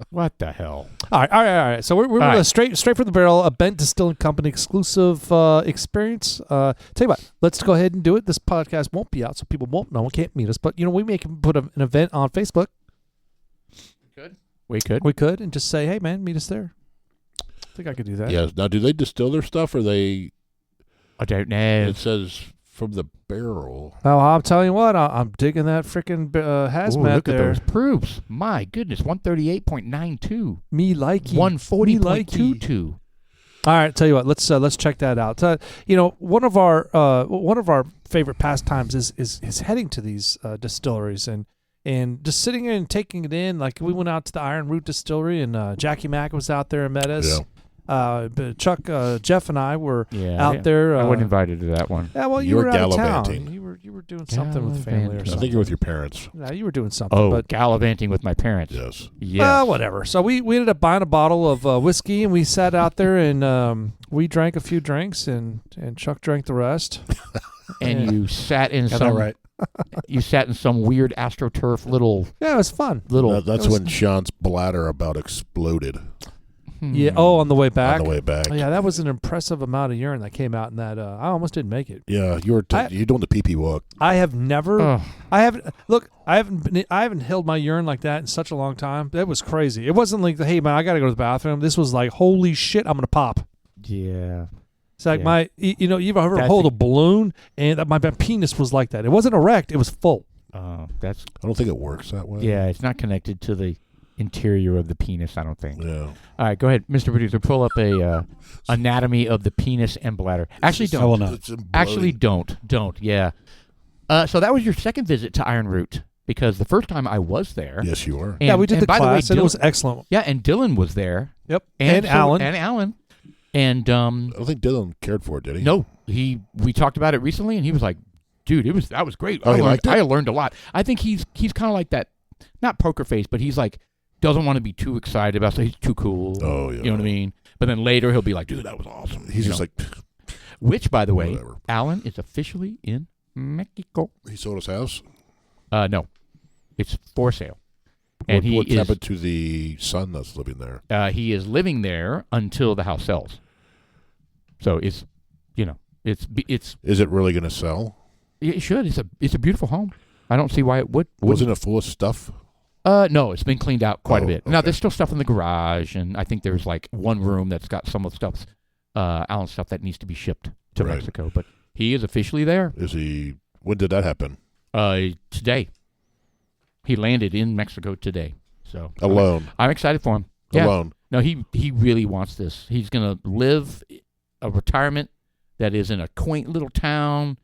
What the hell? All right. So we're All right. straight from the barrel, a Bent Distilling Company exclusive experience. Tell you what, let's go ahead and do it. This podcast won't be out, so people won't know. Can't meet us, but we may put an event on Facebook. We could. We could, and just say, hey man, meet us there. I think I could do that. Yeah. Now, do they distill their stuff, or they? I don't know. It says from the barrel. Oh, I'm telling you what, I'm digging that freaking Ooh, hazmat look there. at those proofs. My goodness, 138.92. Me like you. 140.22. All right, tell you what, let's check that out. One of our favorite pastimes is heading to these distilleries and just sitting there and taking it in. Like we went out to the Iron Root Distillery and Jackie Mack was out there and met us. Yeah. But Chuck, Jeff, and I were Yeah, out there. I wasn't invited to that one. Yeah, well, you You were were out of gallivanting. town. You were doing something with family or Gallivanting. I something. think you're with your parents. No, you were doing something. Oh, but gallivanting with my parents. Yes. Yes. whatever. So we ended up buying a bottle of whiskey and we sat out there and we drank a few drinks and Chuck drank the rest. And you sat in Got some that right. you sat in some weird AstroTurf little Yeah, it was fun. That's when Sean's bladder about exploded. Yeah. Oh, on the way back. On the way back. Oh, yeah, that was an impressive amount of urine that came out in that. I almost didn't make it. Yeah, you're doing the pee-pee walk. I have never. Ugh. I haven't held my urine like that in such a long time. That was crazy. It wasn't like, hey man, I gotta go to the bathroom. This was like, holy shit, I'm gonna pop. Yeah. It's like Yeah. you've ever hold a balloon and my penis was like that. It wasn't erect. It was full. That's I don't think it works that way. yeah. It's not connected to the interior of the penis. I don't think. Yeah. All right, go ahead, Mr. Producer. Pull up a anatomy of the penis and bladder. Actually, don't. I will not. It's imploding. Actually, don't. Yeah. So that was your second visit to Iron Root, because the first time I was there. Yes, you are. And, Yeah, we did and the by class, the way, and it was excellent. Yeah, and Dylan was there. Yep, And Alan. And Alan. And I don't think Dylan cared for it, did he? no, we talked about it recently, and he was like, "Dude, that was great. Oh, he liked it? I learned a lot." I think he's kind of like that, not poker face, but he's like doesn't want to be too excited about, so he's too cool. Oh, yeah. You know what I mean? But then later he'll be like, "Dude, that was awesome." He's You just know? like, Which, by the way, whatever. Alan is officially in Mexico. He sold his house. No, it's for sale, and What's happened to the son that's living there? he is living there until the house sells. So it's Is it really going to sell? it should. It's a beautiful home. I don't see why it would. Wasn't it full of stuff? No, it's been cleaned out quite a bit. Now okay. there's still stuff in the garage, and I think there's like one room that's got some of the stuff, Alan's stuff that needs to be shipped to Right. Mexico. But he is officially there. Is he? When did that happen? Today. He landed in Mexico today. So Alone. I'm excited for him. Yeah. Alone. No, he really wants this. He's gonna live a retirement that is in a quaint little town,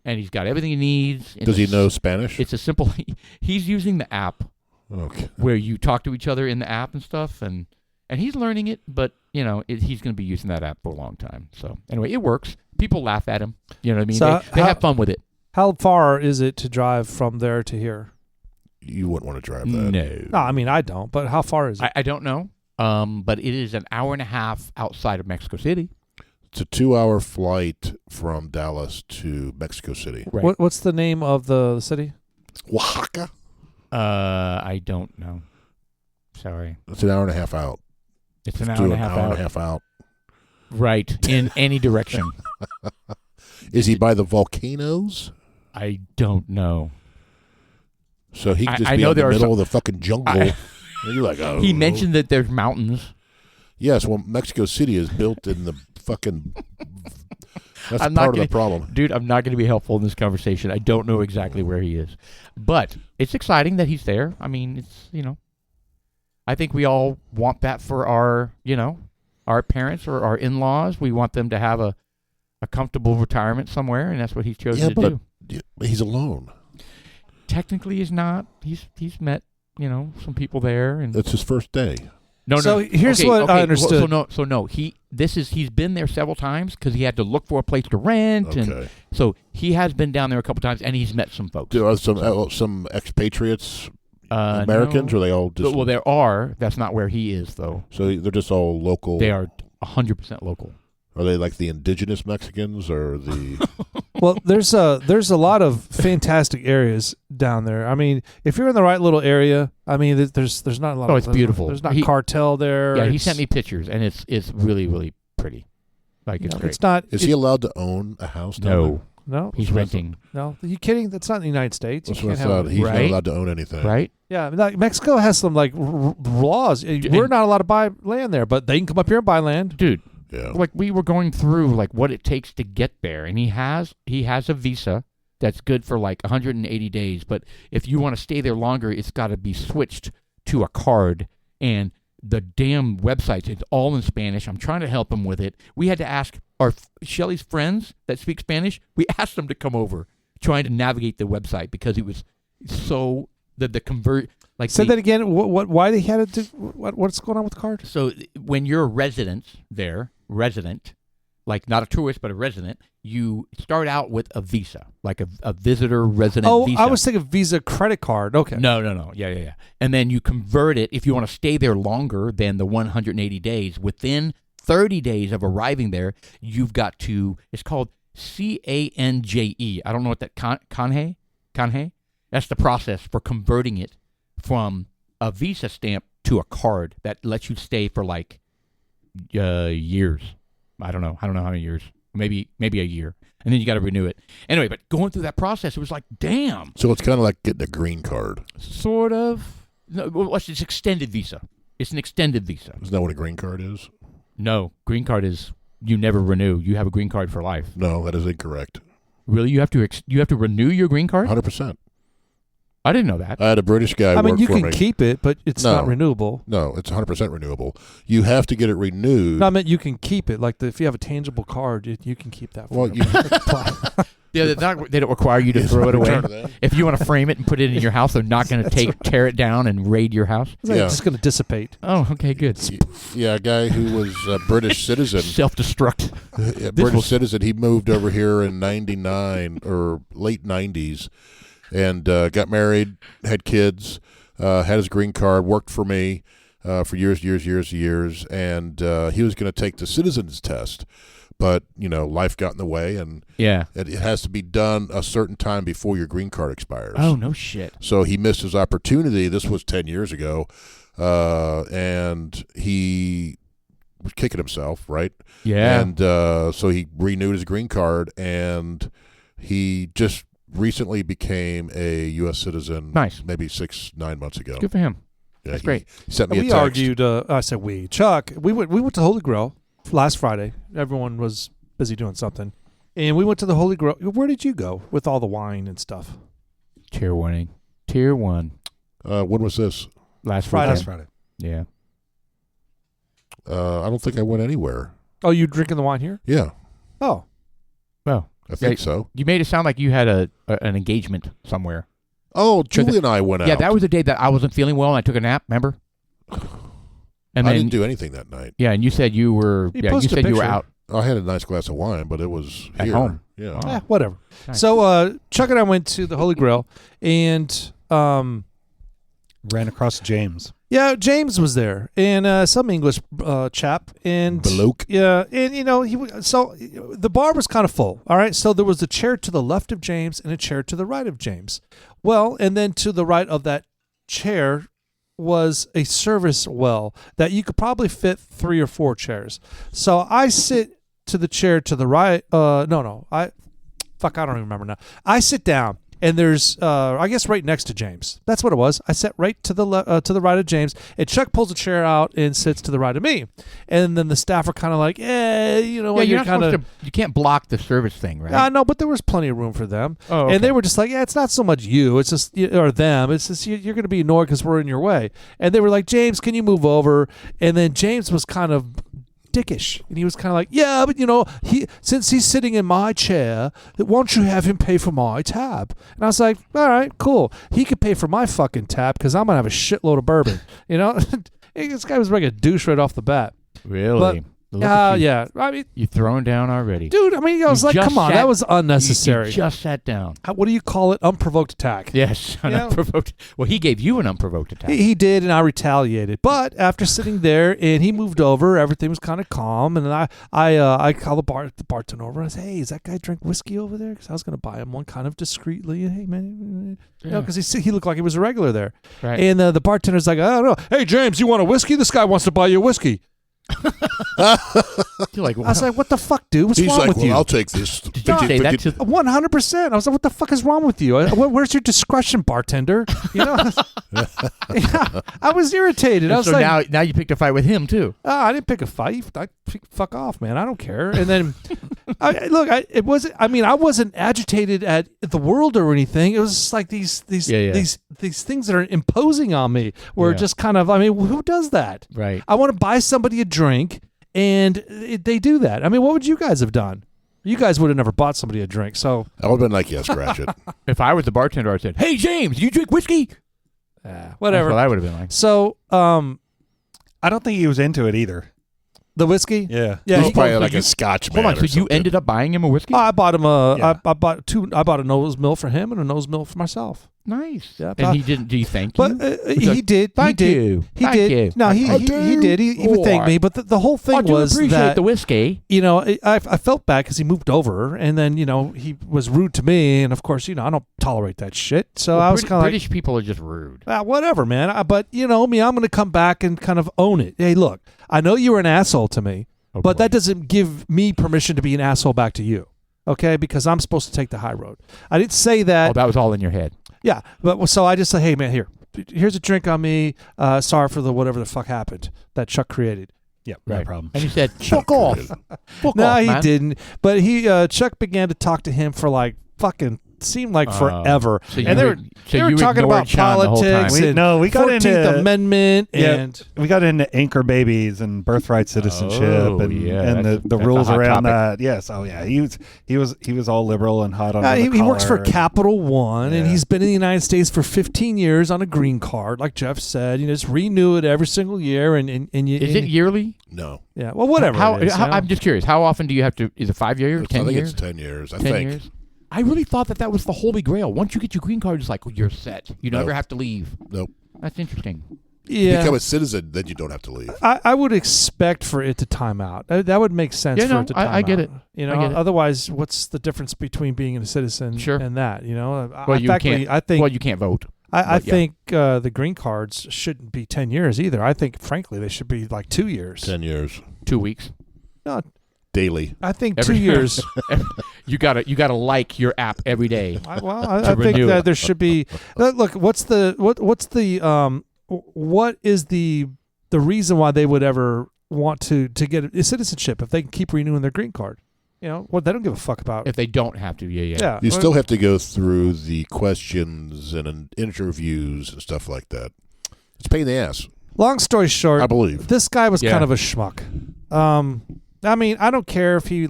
and he's got everything he needs. Does he know Spanish? It's a simple. He's using the app Okay. where you talk to each other in the app and stuff, and he's learning it. But he's going to be using that app for a long time. So anyway, it works. People laugh at him. You know what I mean? So they have fun with it. How far is it to drive from there to here? You wouldn't want to drive that. No, I mean I don't. But how far is it? I don't know. But it is an hour and a half outside of Mexico City. It's a 2-hour flight from Dallas to Mexico City. Right. What's the name of the city? Oaxaca? I don't know. Sorry. It's an hour and a half out. It's an Do hour and an a half hour out. and a half out. Right. In any direction. Is he by the volcanoes? I don't know. So he could just I be know in the there are middle some- of the fucking jungle. And you're like, oh. He mentioned that there's mountains. Yes, well, Mexico City is built in the fucking. That's I'm not part of gonna- the problem. Dude, I'm not going to be helpful in this conversation. I don't know exactly where he is. But it's exciting that he's there. I mean, it's, I think we all want that for our parents or our in-laws. We want them to have a comfortable retirement somewhere, and that's what he's chosen Yeah, to but do. he's alone. Technically, he's not. He's met, some people there. And That's his first day. No. So here's what I understood. He's been there several times because he had to look for a place to rent, and Okay. so he has been down there a couple times, and he's met some folks. Do some expatriates, Americans, no. or are they all just? Well, there are. That's not where he is, though. So they're just all local. They are 100% local. Are they like the indigenous Mexicans or the? Well, there's a lot of fantastic areas down there. I mean, if you're in the right little area, I mean, there's not a lot. Oh, of, it's beautiful. There's not cartel there. Yeah, he It's- sent me pictures, and it's really, really pretty. Like, it's great. It's not. Is he allowed to own a house? down there? No, He's renting, no. Are you kidding? That's not in the United States. You That's what I can't have. thought. He's not Right? allowed to own anything. right? Yeah, like Mexico has some like laws. We're not allowed to buy land there, but they can come up here and buy land. Dude, Yeah. like we were going through like what it takes to get there, and he has a visa that's good for like 180 days, but if you want to stay there longer, it's got to be switched to a card, and the damn website, it's all in Spanish. I'm trying to help him with it. We had to ask our Shelly's friends that speak Spanish. We asked them to come over trying to navigate the website because it was so the convert like Say the- that again. What? Why they had it? What's going on with the card? So when you're a resident, like not a tourist but a resident, you start out with a visa, like a visitor resident visa. I was thinking Visa credit card. Okay. No. Yeah. And then you convert it if you want to stay there longer than the 180 days. Within 30 days of arriving there, you've got to. It's called CANJE. I don't know what that Canje. That's the process for converting it from a visa stamp to a card that lets you stay for like years. I don't know how many years. Maybe a year, and then you got to renew it. Anyway, but going through that process, it was like, damn. So it's kind of like getting a green card. Sort of. No, well, it's extended visa. It's an extended visa. Isn't that what a green card is? No, green card is you never renew. You have a green card for life. No, that is incorrect. Really, you have to renew your green card? 100%. I didn't know that. I had a British guy I mean, work you for can me. keep it, but it's not renewable. No, it's 100% renewable. You have to get it renewed. No, I meant you can keep it. Like if you have a tangible card, you can keep that. Well, you Yeah, they don't require you to throw it away. If you want to frame it and put it in your house, they're not going to tear it down and raid your house. It's like just going to dissipate. Oh, okay, good. Yeah, a guy who was a British citizen. Self-destruct. British citizen. He moved over here in 99 or late 90s and got married, had kids, had his green card, worked for me for years, and he was going to take the citizen's test. But, life got in the way, and it has to be done a certain time before your green card expires. Oh, no shit. So he missed his opportunity. This was 10 years ago, and he was kicking himself, right? Yeah. And so he renewed his green card, and he just recently became a U.S. citizen. Nice. Maybe 6-9 months ago. Good for him. Yeah, That's great. He sent me a We text. argued. I said we. Chuck. We went to Holy Grail last Friday. Everyone was busy doing something, and we went to the Holy Grail. Where did you go with all the wine and stuff? Tier 1. Tier 1. When was this? Last Friday. Last Friday. Yeah. I don't think I went anywhere. Oh, you drinking the wine here? Yeah, Oh, Well, I think so. you made it sound like you had an engagement somewhere. Oh, Julie and I went out. Yeah, that was the day that I wasn't feeling well and I took a nap, remember? And I then, didn't do anything that night. Yeah, and you said you were You you posted a said you were picture. out. I had a nice glass of wine, but it was At here. home. Yeah. Oh. whatever. Nice. So Chuck and I went to the Holy Grail, and Ran across James. yeah, James was there, and some English chap, and Bloke. yeah, and so the bar was kind of full. All right, so there was a chair to the left of James and a chair to the right of James. Well, and then to the right of that chair was a service well that you could probably fit 3 or 4 chairs. So I sit to the chair to the right. I don't even remember now. I sit down. And there's, I guess, right next to James. That's what it was. I sat right to the right of James, and Chuck pulls a chair out and sits to the right of me. And then the staff are kind of like, You're not supposed to. You can't block the service thing, right? No, but there was plenty of room for them. Oh, okay. And they were just like, it's not so much you, it's just or them. It's just you're going to be annoyed because we're in your way. And they were like, James, can you move over? And then James was kind of dickish, and he was kind of like, yeah, but since he's sitting in my chair, won't you have him pay for my tab? And I was like, all right, cool. He could pay for my fucking tab because I'm gonna have a shitload of bourbon. This guy was like a douche right off the bat. Really? Look at you. Yeah. I mean, You're thrown down already. dude. I mean, I was like, come on, that was unnecessary. You just sat down. What do you call it? Unprovoked attack. Yes, an Yeah. unprovoked. Well, he gave you an unprovoked attack. He did, and I retaliated. But after sitting there, and he moved over, everything was kind of calm. And then I called the bartender over. I said, "Hey, does that guy drink whiskey over there?" Because I was going to buy him one kind of discreetly. Hey, man, because he looked like he was a regular there. Right. And the bartender's like, "I don't know. Hey, James, you want a whiskey? This guy wants to buy you a whiskey." You're like, I was like, "What the fuck, dude? What's He's wrong like, with well, you?" I'll take this. did you say that to? 100%. I was like, "What the fuck is wrong with you? Where's your discretion, bartender?" Yeah, I was irritated. I was So like, now you picked a fight with him too. I didn't pick a fight. Fuck off, man. I don't care. And then, I wasn't agitated at the world or anything. It was just like these things that are imposing on me were just kind of. Who does that? Right. I want to buy somebody a drink, and they do that. What would you guys have done? You guys would have never bought somebody a drink. So I would have been like, yeah, scratch it. If I was the bartender, I said, "Hey, James, you drink whiskey?" whatever. That's what I would have been like. So I don't think he was into it either. the whiskey. Yeah. Yeah. He's probably like a Scotch man. Hold on. So or you something. ended up buying him a whiskey? I bought him Yeah. I bought a nose mill for him and a nose mill for myself. Nice. Yeah, and he didn't. Do you thank But you? he did. Thank he did. you. He Thank did. you. No, he did. He would thank Boy. me. But the whole thing I do was appreciate that the whiskey. I felt bad because he moved over, and then he was rude to me, and of course I don't tolerate that shit. So I was kind of like, British people are just rude. whatever, man. But me, I'm going to come back and kind of own it. Hey, look, I know you were an asshole to me, but that doesn't give me permission to be an asshole back to you. Okay, because I'm supposed to take the high road. I didn't say that. Oh, that was all in your head. Yeah, but so I just say, hey, man, here's a drink on me. Sorry for the whatever the fuck happened that Chuck created. Yeah, no problem. And he said, "Fuck off." Fuck No, off, he man. didn't. But Chuck began to talk to him for like fucking seemed like forever. So and they were talking about politics We and got 14th into Amendment and we got into anchor babies and birthright citizenship and the that's rules a hot around topic. that. Yes, he was all liberal and hot on. he works for Capital One, and Yeah. he's been in the United States for 15 years on a green card, like Jeff said. Just renew it every single year, and you. Is it yearly? No. Yeah. Well, whatever. How, it is, I'm just curious. How often do you have to? Is it 5 years? I 10 think years? it's 10 years. I 10 think. years. I really thought that was the holy grail. Once you get your green card, it's like you're set. You never Nope. have to leave. Nope. That's interesting. Yeah. Become a citizen, then you don't have to leave. I would expect for it to time out. That would make sense for it to time out. I get it. I get it. Otherwise, what's the difference between being a citizen Sure. and that? Well, you can't. I think. Well, you can't vote. I but yeah. think the green cards shouldn't be 10 years either. I think, frankly, they should be like 2 years. 10 years. 2 weeks. No, Daily. I think Every- 2 years. You gotta like your app every day. I think renew that it. there should be. Look, what is the reason why they would ever want to get a citizenship if they can keep renewing their green card? They don't give a fuck about. If they don't have to, yeah. Yeah, You still have to go through the questions and interviews and stuff like that. It's a pain in the ass, Long story short, I believe. this guy was Yeah. kind of a schmuck. I mean, I don't care if he's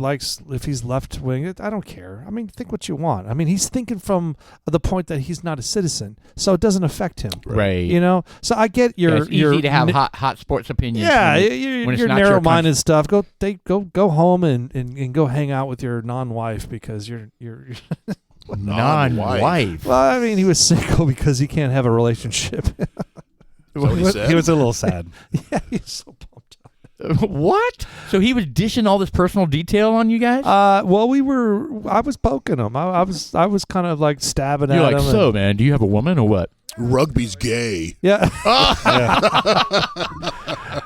left wing. I don't care. I mean, think what you want. I mean, he's thinking from the point that he's not a citizen, so it doesn't affect him. Right. So I get your. It's easy to have hot sports opinions. Yeah, when your it's not your narrow-minded stuff. Go home and go hang out with your non-wife because you're. non-wife. Well, I mean, he was single because he can't have a relationship. What he said? He was a little sad. Yeah, he's so pumped. What? So he was dishing all this personal detail on you guys? Well, I was poking him. I was kind of like stabbing You're at like, him. so man, do you have a woman or what? Rugby's gay. Yeah.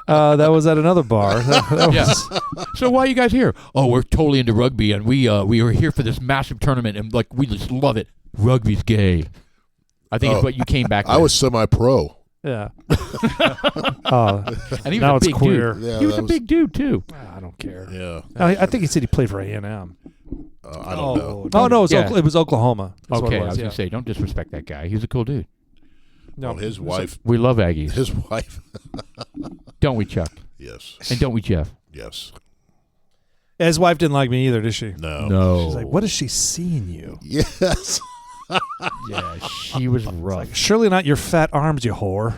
That was at another bar. That was- So why are you guys here? Oh, we're totally into rugby, and we were here for this massive tournament, and like we just love it. Rugby's gay. I think it's what you came back with. I was semi-pro. Yeah. and he was now a it's big queer. dude. Yeah, he was that a was- big dude too. I don't care. Yeah. I think he said he played for A&M. I don't know. Oh no, Yeah. it was Oklahoma. That's what Okay, it I was yeah. gonna say, don't disrespect that guy. He's a cool dude. No, Well, his wife. We love Aggies, His wife. don't we, Chuck? Yes. And don't we, Jeff? Yes. his wife didn't like me either, did she? No. She's like, what is she seeing you? Yes. Yeah, she was rough. Like, surely not your fat arms, you whore.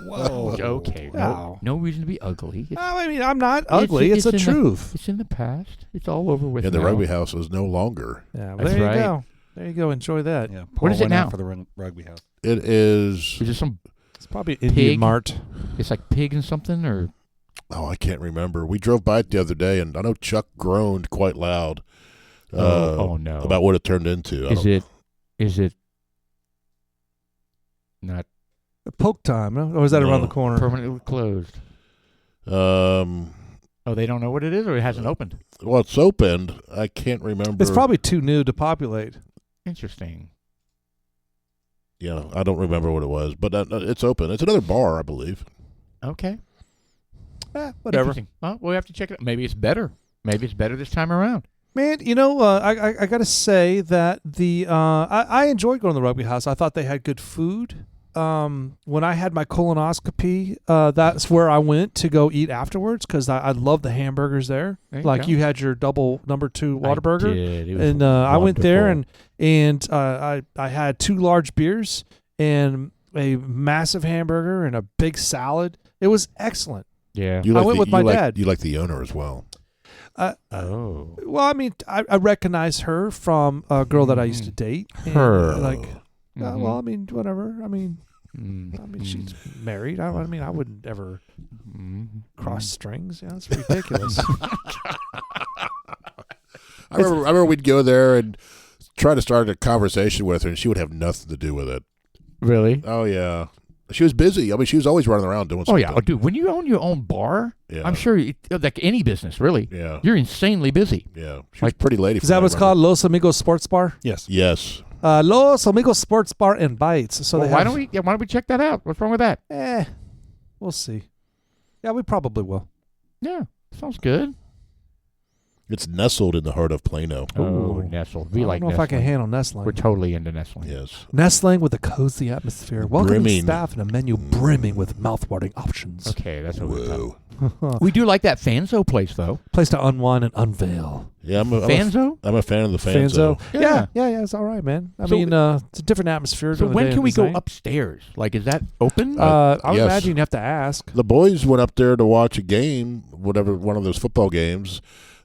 Whoa. Okay. Wow. No reason to be ugly. I mean, I'm not ugly. It's the in truth. It's in the past. It's all over with. And the now. rugby house is no longer. Yeah, well, That's there you right. go. There you go. Enjoy that. Yeah, What is it went out now? for the rugby house? It is. Is it some? It's probably Indian Mart. It's like pig and something, or Oh, I can't remember. We drove by it the other day, and I know Chuck groaned quite loud. oh no, About what it turned into. Is it not Poke time, no? Or is that around No. the corner? permanently closed? Oh, they don't know what it is, or it hasn't opened. Well, it's opened. I can't remember. It's probably too new to populate. Interesting. Yeah, I don't remember what it was, but it's open. It's another bar, I believe. Okay. Whatever. Interesting. Well, we'll have to check it out. Maybe it's better. Maybe it's better this time around. Man, I got to say that I enjoyed going to the rugby house. I thought they had good food. When I had my colonoscopy, that's where I went to go eat afterwards because I love the hamburgers there. There you Like go. you had your double number 2 Whataburger. I did. It was And I went there wonderful. and I had 2 large beers and a massive hamburger and a big salad. It was excellent. Yeah. You I like went with my dad. You like the owner as well. Oh. Well, I mean, I recognize her from a girl that I used to date. And, Her. like, Well, I mean, whatever. I mean, Mm. she's married. I wouldn't ever cross strings. Yeah, that's ridiculous. I remember we'd go there and try to start a conversation with her, and she would have nothing to do with it. Really? Oh, yeah. She was busy. I mean, she was always running around doing something. Oh, yeah. Dude, when you own your own bar, I'm sure, like any business, really, you're insanely busy. Yeah. She was a pretty lady. Is that what it's called? Los Amigos Sports Bar? Yes. Yes. Los Amigos Sports Bar and Bites. So why don't we check that out? What's wrong with that? We'll see. Yeah, we probably will. Yeah, sounds good. It's nestled in the heart of Plano. Oh, nestled. We like I don't know if I can handle nestling. We're totally into nestling. Yes. Nestling with a cozy atmosphere. Welcoming Brimming. staff and a menu brimming with mouth-watering options. Okay, that's what we're talking Whoa. about. We do like that Fanzo place, though. Place to unwind and unveil. Yeah, I'm Fanzo? a fan of the Fanzo. Yeah, it's all right, man. I mean, it's a different atmosphere. So when can we go up? Upstairs? Like, is that open? I would yes. imagine you'd have to ask. The boys went up there to watch a game, one of those football games,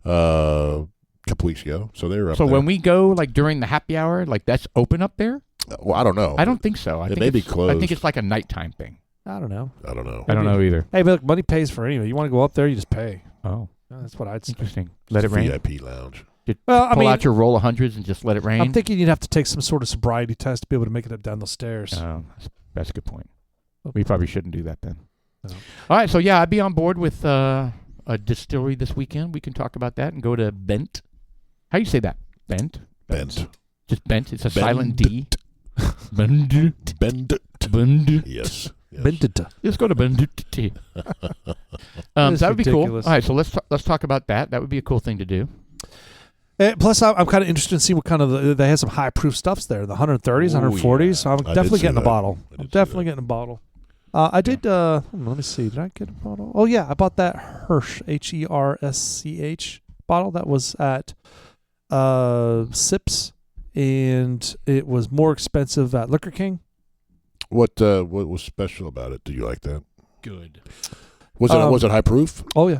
a couple weeks ago. So they were up there. So when we go, like, during the happy hour, like, that's open up there? Well, I don't know. I don't think so. I think may be I closed. think it's like a nighttime thing. I don't know. I don't know. I don't know either. Hey, but look, money pays for anything. You want to go up there, you just pay. Oh, That's what I'd say. interesting. Let it rain. VIP lounge. Well, I Pull mean, out your roll of hundreds and just let it rain. I'm thinking you'd have to take some sort of sobriety test to be able to make it up down those stairs. Oh, that's a good point. We probably shouldn't do that then. No. All right, so yeah, I'd be on board with a distillery this weekend. We can talk about that and go to Bent. How do you say that? Bent? Bent. Just Bent. It's a Bend. silent D. Bend. Bend. Bend. Yes. Bendita. Let's go to Bend. So that would be cool. All right, so let's talk about that. That would be a cool thing to do. Plus, I'm kind of interested to see what kind of they had some high proof stuffs there, the 130s, 140s. yeah. So I'm I definitely did see getting a that. bottle. I I'm did see definitely that. getting a bottle. I did. Let me see. Did I get a bottle? Oh yeah, I bought that Hirsch HERSCH bottle that was at Sips, and it was more expensive at Liquor King. What was special about it? Did you like that? Good. Was it high proof? Oh yeah.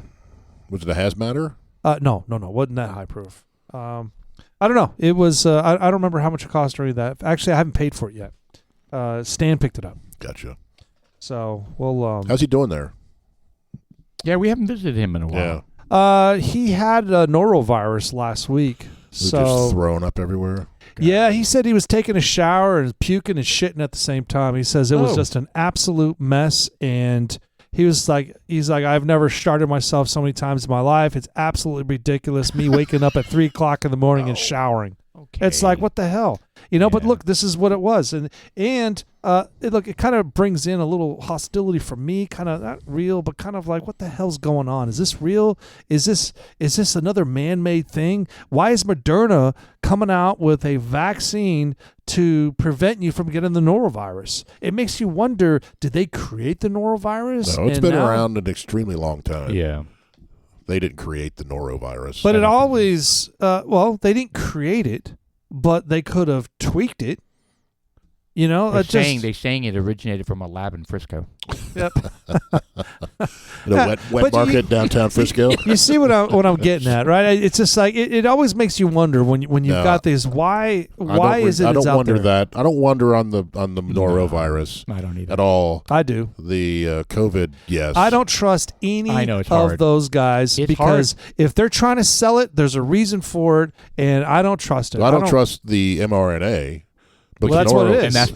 Was it a hazmatter? No, wasn't that high proof. I don't know. It was. I don't remember how much it cost or any of that. Actually, I haven't paid for it yet. Stan picked it up. Gotcha. So we'll. How's he doing there? Yeah, we haven't visited him in a while. He had norovirus last week. So Just thrown up everywhere. yeah, he said he was taking a shower and puking and shitting at the same time. He says it was just an absolute mess, and he's like, I've never started myself so many times in my life. It's absolutely ridiculous. Me waking up at 3:00 in the morning and showering. Okay. It's like, what the hell? But look, this is what it was. And it kind of brings in a little hostility from me, kind of not real, but kind of like, what the hell's going on? Is this real? Is this another man-made thing? Why is Moderna coming out with a vaccine to prevent you from getting the norovirus? It makes you wonder, did they create the norovirus? No, it's been around an extremely long time. Yeah. They didn't create the norovirus. But it always, they didn't create it, but they could have tweaked it. They're saying it originated from a lab in Frisco. Yep. The wet market downtown Frisco. You see what I'm getting at, right? It's just like it always makes you wonder when you've got these. Why is it? I don't out wonder there? that. I don't wonder on the norovirus I don't either. at all. I do. The COVID, yes. I don't trust any of those guys because if they're trying to sell it, there's a reason for it, and I don't trust it. I don't trust the mRNA. But well, that's what it is. And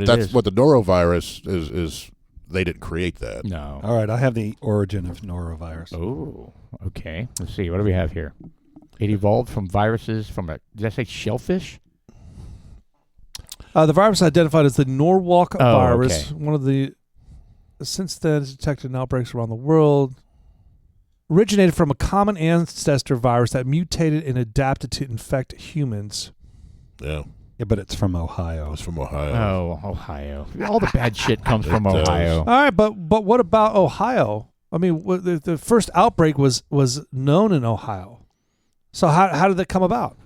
that's what the norovirus is. They didn't create that. No. All right, I have the origin of norovirus. Oh, okay. Let's see. What do we have here? It evolved from viruses from did I say shellfish? The virus identified as the Norwalk virus, okay. one of the since then detected in outbreaks around the world. Originated from a common ancestor virus that mutated and adapted to infect humans. Yeah. Yeah, but it's from Ohio. It's from Ohio. Oh, Ohio. All the bad shit comes from Ohio. All right, but what about Ohio? I mean, the first outbreak was known in Ohio. So how did that come about?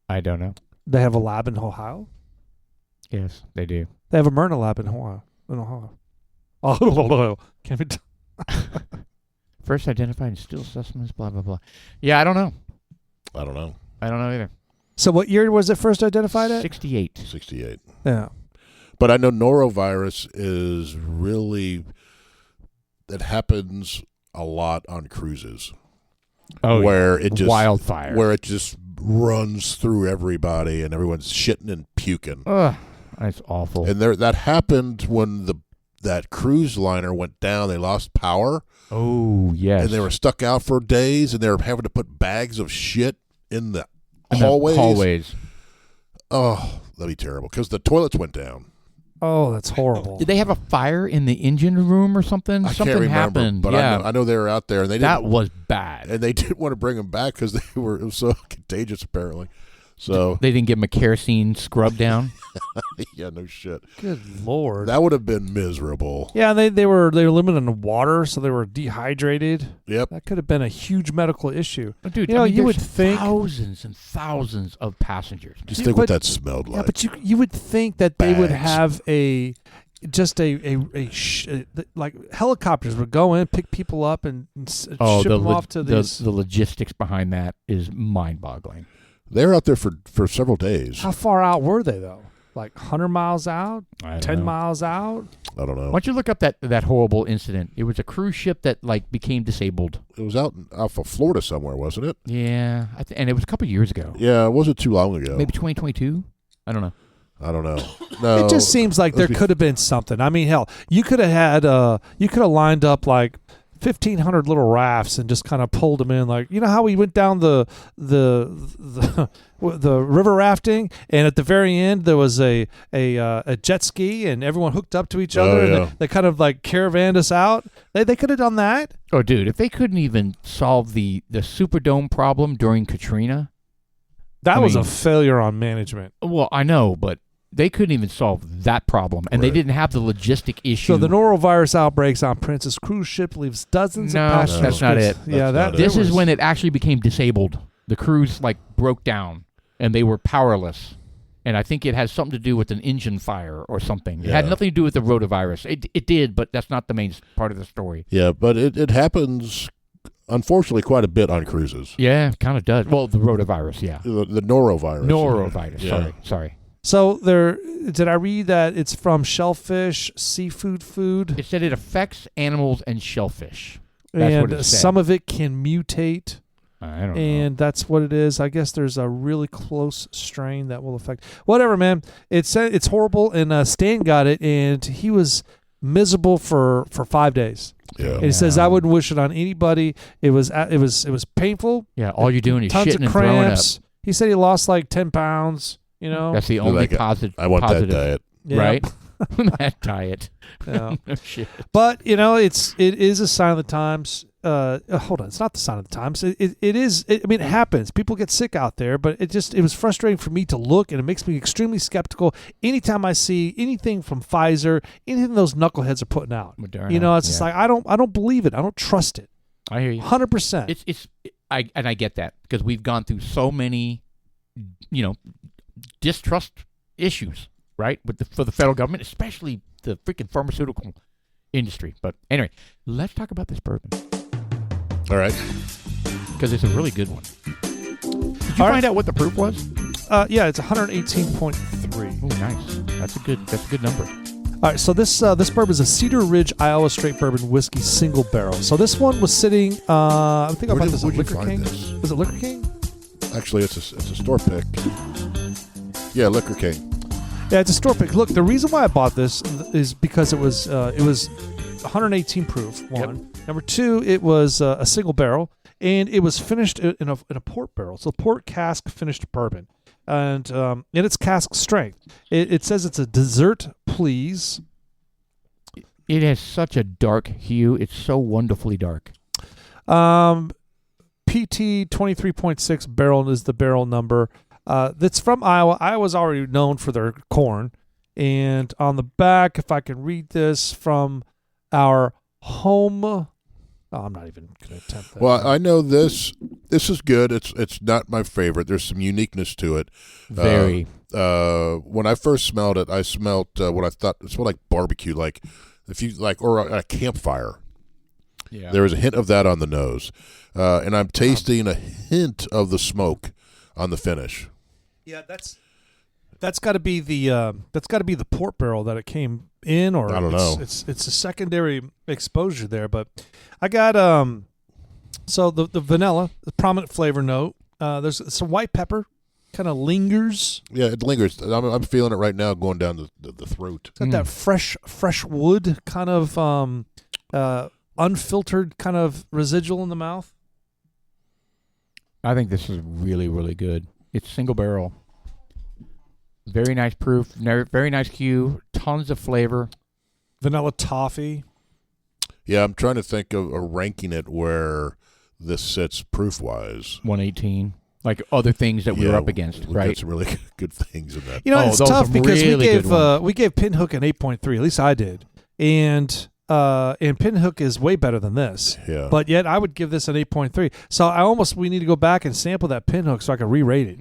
I don't know. They have a lab in Ohio? Yes, they do. They have a Myrna lab in Ohio. Oh, can't be First identified in still specimens, blah, blah, blah. Yeah, I don't know. I don't know. I don't know either. So what year was it first identified at? 68. 68. Yeah. But I know norovirus is really, that happens a lot on cruises. Oh, where it just wildfire. Where it just runs through everybody and everyone's shitting and puking. Ugh, that's awful. And that happened when that cruise liner went down. They lost power. Oh, yes. And they were stuck out for days, and they were having to put bags of shit in the hallways. Oh, that'd be terrible because the toilets went down. Oh, that's horrible. Did they have a fire in the engine room or something? I Something can't remember, happened. but yeah. I know they were out there, and that was bad. And they didn't want to bring them back because it was so contagious, apparently. So they didn't give them a kerosene scrub down. Yeah, no shit. Good Lord, that would have been miserable. Yeah, they were limited on water, so they were dehydrated. Yep, that could have been a huge medical issue. But dude, you would think thousands and thousands of passengers. Just think what that smelled like. Yeah, but you would think that they would have like helicopters would go in, pick people up, and ship them off to these. The logistics behind that is mind-boggling. They were out there for several days. How far out were they though? Like 100 miles out? 10 miles out? I don't know. Why don't you look up that horrible incident? It was a cruise ship that became disabled. It was out off of Florida somewhere, wasn't it? Yeah, and it was a couple of years ago. Yeah, it wasn't too long ago. Maybe 2022. I don't know. No, it just seems like there could have been something. I mean, hell, you could have lined up like 1,500 little rafts and just kind of pulled them in, like, you know how we went down the river rafting, and at the very end there was a jet ski and everyone hooked up to each other, and they kind of like caravanned us out. They could have done that. Oh, dude, if they couldn't even solve the Superdome problem during Katrina, that was a failure on management. Well, I know, but they couldn't even solve that problem, and they didn't have the logistic issue. So the norovirus outbreaks on Princess cruise ship leaves dozens of passengers. That's not it. This is when it actually became disabled. The cruise broke down, and they were powerless. And I think it has something to do with an engine fire or something. It had nothing to do with the rotavirus. It did, but that's not the main part of the story. Yeah, but it happens, unfortunately, quite a bit on cruises. Yeah, it kind of does. Well, the rotavirus, yeah. The norovirus. Norovirus, yeah. Sorry. So did I read that it's from shellfish, seafood food? It said it affects animals and shellfish. That's what it said. Some of it can mutate. I don't know. And that's what it is. I guess there's a really close strain that will affect. Whatever, man. It's horrible, and Stan got it, and he was miserable for 5 days. Yeah. And he says, I wouldn't wish it on anybody. It was painful. Yeah, all you're doing is tons shitting of and throwing up. cramps. He said he lost like 10 pounds. You know, that's the only positive. I want that diet, right? That diet. Yeah. No shit. But it is a sign of the times. Hold on, it's not the sign of the times. It is. I mean, it happens. People get sick out there, but it was frustrating for me to look, and it makes me extremely skeptical anytime I see anything from Pfizer, anything those knuckleheads are putting out. Moderna, you know, it's just like I don't believe it. I don't trust it. I hear you. 100%. I get that because we've gone through so many, distrust issues, right? For the federal government, especially the freaking pharmaceutical industry. But anyway, let's talk about this bourbon. All right. Because it's a really good one. Did you find out what the proof was? Yeah, it's 118.3. Oh, nice. That's a good number. All right, so this bourbon is a Cedar Ridge Iowa Straight Bourbon Whiskey single barrel. So this one was sitting. I think I bought this at Liquor King. Was it Liquor King? Actually, it's a store pick. Yeah, Liquor King. Yeah, it's a store pick. Look, the reason why I bought this is because it was 118 proof. One. Yep. Number two, it was a single barrel, and it was finished in a port barrel. So port cask finished bourbon, and it's cask strength. It says it's a dessert please. It has such a dark hue. It's so wonderfully dark. PT 23.6 barrel is the barrel number. That's from Iowa. Iowa's already known for their corn. And on the back, if I can read this from our home. Oh, I'm not even going to attempt that. Well, I know this is good. It's not my favorite. There's some uniqueness to it. Very. When I first smelled it, I smelled what I thought it smelled like barbecue, like or a campfire. Yeah. There was a hint of that on the nose. And I'm tasting a hint of the smoke on the finish. Yeah, that's got to be the port barrel that it came in, or I don't know. It's a secondary exposure there, but I got so the vanilla, the prominent flavor note. There's some white pepper, kind of lingers. Yeah, it lingers. I'm feeling it right now, going down the throat. It's got that fresh wood kind of unfiltered kind of residual in the mouth. I think this is really, really good. It's single barrel. Very nice proof. Very nice hue. Tons of flavor. Vanilla toffee. Yeah, I'm trying to think of ranking it where this sits proof-wise. 118. Like other things that we were up against, we right? got some really good things in that. You know, it's those tough are because really we gave Pinhook an 8.3. At least I did, and Pinhook is way better than this. Yeah. But yet I would give this an 8.3. So we need to go back and sample that Pinhook so I can re-rate it,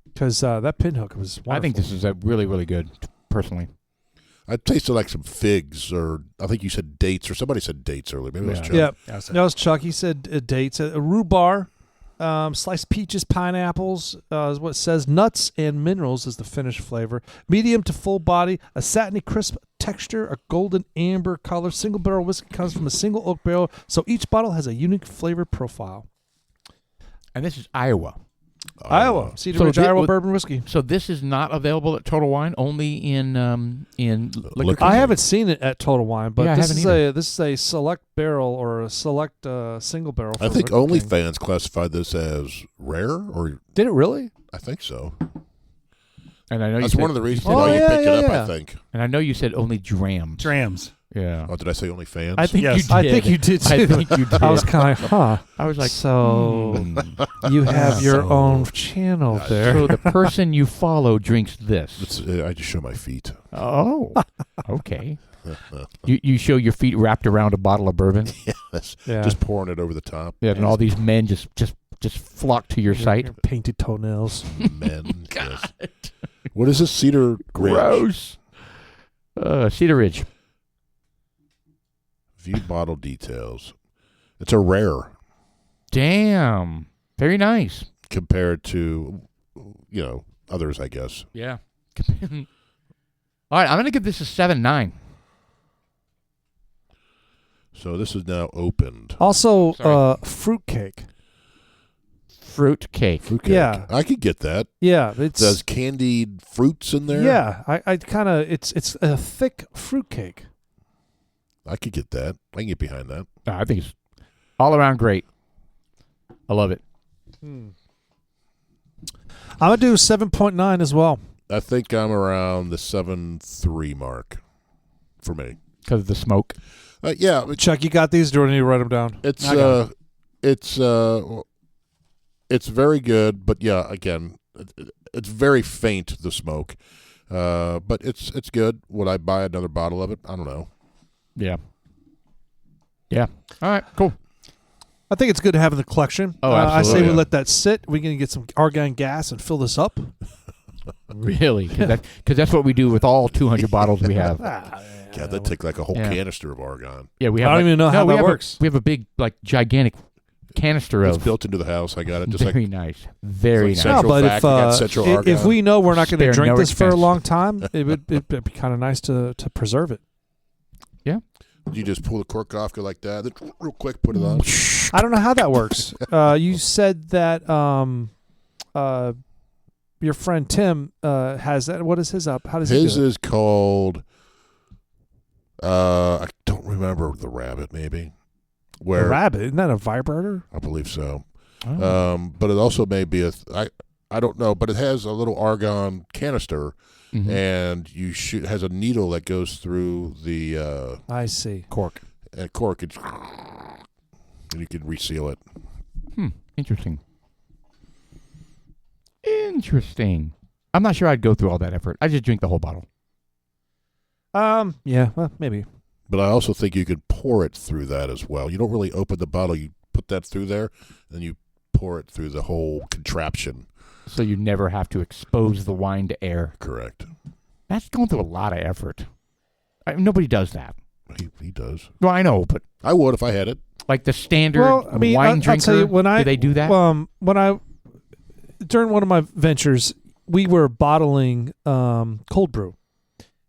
because that Pinhook was wonderful. I think this is really, really good, personally. I tasted like some figs, or I think you said dates, or somebody said dates earlier. Maybe it was Chuck. Yeah, that was Chuck. He said dates. Rhubarb, sliced peaches, pineapples is what it says. Nuts and minerals is the finished flavor. Medium to full body, a satiny crisp texture, a golden amber color. Single barrel whiskey comes from a single oak barrel, so each bottle has a unique flavor profile. And this is Iowa. Iowa, Cedar Ridge, Iowa bourbon whiskey. So this is not available at Total Wine, only in liquor. I haven't seen it at Total Wine, but Yeah, this is a select barrel or a select single barrel. I think OnlyFans classified this as rare, or did it really? I think so. And I know that's one of the reasons why you picked it up. I think. And I know you said only drams. Drams. Yeah. Oh, did I say OnlyFans? I think Yes. you did. I think you did too. I think you did. I was kind of, I was like, so you have your own channel there. So the person you follow drinks this. I just show my feet. Oh, okay. You show your feet wrapped around a bottle of bourbon. Yes. Yeah. Just pouring it over the top. Yeah, and all these men just flock to your site. Your painted toenails. Men. Yes. What is this? Cedar Ridge? Gross. Cedar Ridge. View bottle details. It's a rare. Damn. Very nice. Compared to, others, I guess. Yeah. All right, I'm going to give this a 7.9. So this is now opened. Also, fruitcake. Fruitcake. Fruitcake. Yeah. I could get that. Yeah, it's Does candied fruits in there? Yeah, I kind of it's a thick fruitcake. I could get that. I can get behind that. I think it's all around great. I love it. I'm gonna do 7.9 as well. I think I'm around the 7.3 mark for me. Because of the smoke. Yeah. Chuck, you got these? Do I need to write them down? It's very good, but yeah, again, it's very faint, the smoke. But it's good. Would I buy another bottle of it? I don't know. Yeah. Yeah. All right, cool. I think it's good to have in the collection. Oh, I say absolutely. we let that sit. We're going to get some argon gas and fill this up. Really? Because that's what we do with all 200 bottles we have. God, that'd take like a whole canister of argon. Yeah, we I have. don't even know how that works. We have a big, gigantic canister It's of. built into the house. I got it. Just Very like nice. Very it's nice. like No, Central but Fact, we got Central if Argon. we know we're not going to Spare drink no this for a expense. long time, it'd be kind of nice to preserve it. you just pull the cork off, go like that, then real quick, put it on. I don't know how that works. You said that your friend Tim has that. What is his up? How does he His do it? is called. I don't remember the rabbit. Maybe A where rabbit? Isn't that a vibrator? I believe so. Oh. But it also may be I don't know, but it has a little argon canister, Mhm. and you shoot has a needle that goes through the I see. Cork. cork, and you can reseal it. Interesting. Interesting. I'm not sure I'd go through all that effort. I just drink the whole bottle. Yeah, well, maybe. But I also think you could pour it through that as well. You don't really open the bottle; you put that through there, and you pour it through the whole contraption. So you never have to expose the wine to air. Correct. That's going through a lot of effort. Nobody does that. He does. Well, I know, but I would if I had it. like the standard Well, I mean, wine I'll drinker, tell you, when do they do that? when I during one of my ventures, we were bottling cold brew.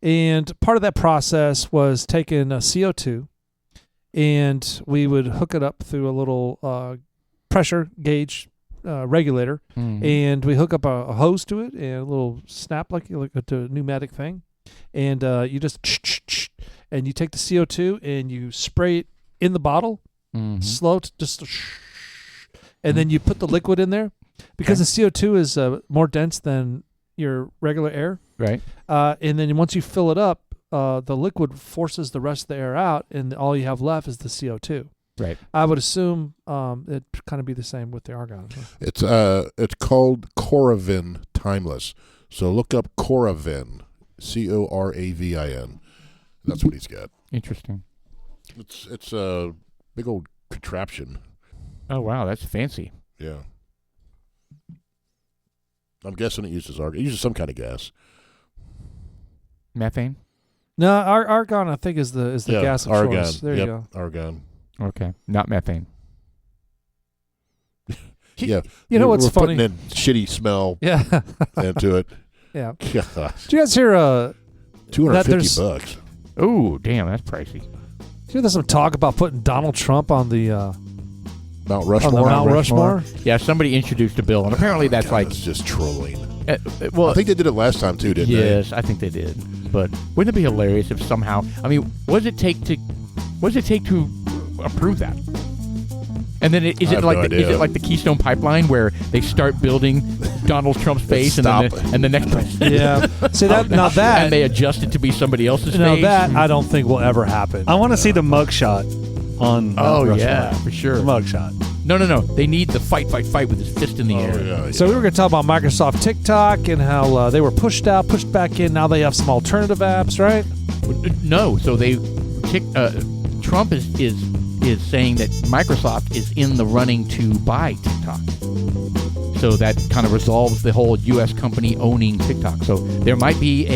And part of that process was taking CO2, and we would hook it up through a little pressure gauge regulator, and we hook up a hose to it and a little snap like a pneumatic thing, and you just and you take the CO2 and you spray it in the bottle, slow, and then you put the liquid in there because the CO2 is more dense than your regular air. Right. And then once you fill it up, the liquid forces the rest of the air out, and all you have left is the CO2. Right. I would assume it'd kind of be the same with the argon. It's called Coravin Timeless. So look up Coravin, Coravin. That's what he's got. Interesting. It's a big old contraption. Oh wow, that's fancy. Yeah. I'm guessing it uses argon. It uses some kind of gas. Methane? No, argon I think is the gas of argon. choice. There you go. Argon. Okay, not methane. Yeah. You know what's we're funny? Putting in shitty smell into it. Yeah. Gosh. Did you guys hear $250. Oh, damn, that's pricey. Did you hear there's some talk about putting Donald Trump on the Mount Rushmore. On the Mount Rushmore? Yeah, somebody introduced a bill, and apparently that's God, like it's just trolling. well, I think they did it last time too, didn't they? yes, I think they did. But wouldn't it be hilarious if somehow? I mean, what does it take to approve that? And then is it like the Keystone Pipeline where they start building Donald Trump's face and the next president? Yeah. See that now that and they adjust it to be somebody else's now face. that I don't think will ever happen. I want to see the mugshot on Mount Rushmore. Yeah, for sure. The mugshot. No. They need the fight with his fist in the air. Yeah, So we were going to talk about Microsoft TikTok and how they were pushed out, pushed back in. Now they have some alternative apps, right? No, so Trump is saying that Microsoft is in the running to buy TikTok. So that kind of resolves the whole U.S. company owning TikTok. So there might be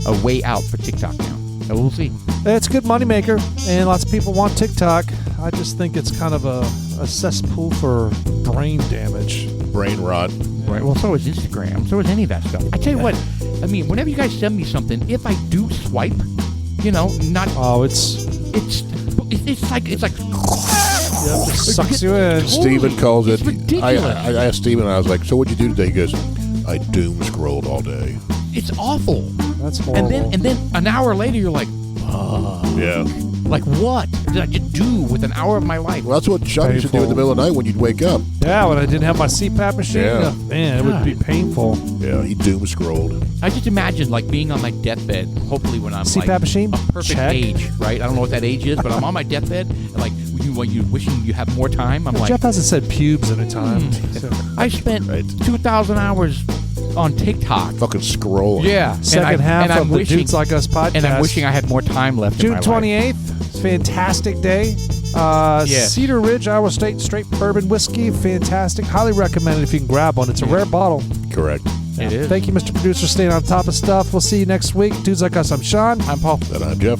a way out for TikTok now. So we'll see. It's a good moneymaker, and lots of people want TikTok. I just think it's kind of a cesspool for brain damage. Brain rot. Right. Well, so is Instagram. So is any of that stuff. I tell you what. I mean, whenever you guys send me something, if I do swipe, not. Oh, it's like. Yep, just sucks you in. Totally. Steven calls it. It's ridiculous. I asked Steven, and I was like, so what'd you do today? He goes, I doom scrolled all day. It's awful. That's horrible. And then an hour later, you're like, Yeah. like what did I just do with an hour of my life? Well, that's what Shuttle used to do in the middle of the night when you'd wake up. Yeah, when I didn't have my CPAP machine. Yeah. Man, it would be painful. Yeah, he doom scrolled. I just imagine like being on my deathbed, hopefully when I'm CPAP like machine? a perfect Check. age, right? I don't know what that age is, but I'm on my deathbed, and like when you wishing you have more time. I'm like, Jeff hasn't said pubes in a time. So. I spent 2,000 hours on TikTok. Fucking scrolling. Yeah, Second half of the Dudes Like Us podcast. and I'm wishing I had more time left. June in my life. 28th, fantastic day. Yes. Cedar Ridge, Iowa State straight bourbon whiskey, fantastic. Highly recommended if you can grab one. It's a rare bottle. Correct. It is. Thank you, Mr. Producer, staying on top of stuff. We'll see you next week. Dudes Like Us, I'm Sean. I'm Paul. And I'm Jeff.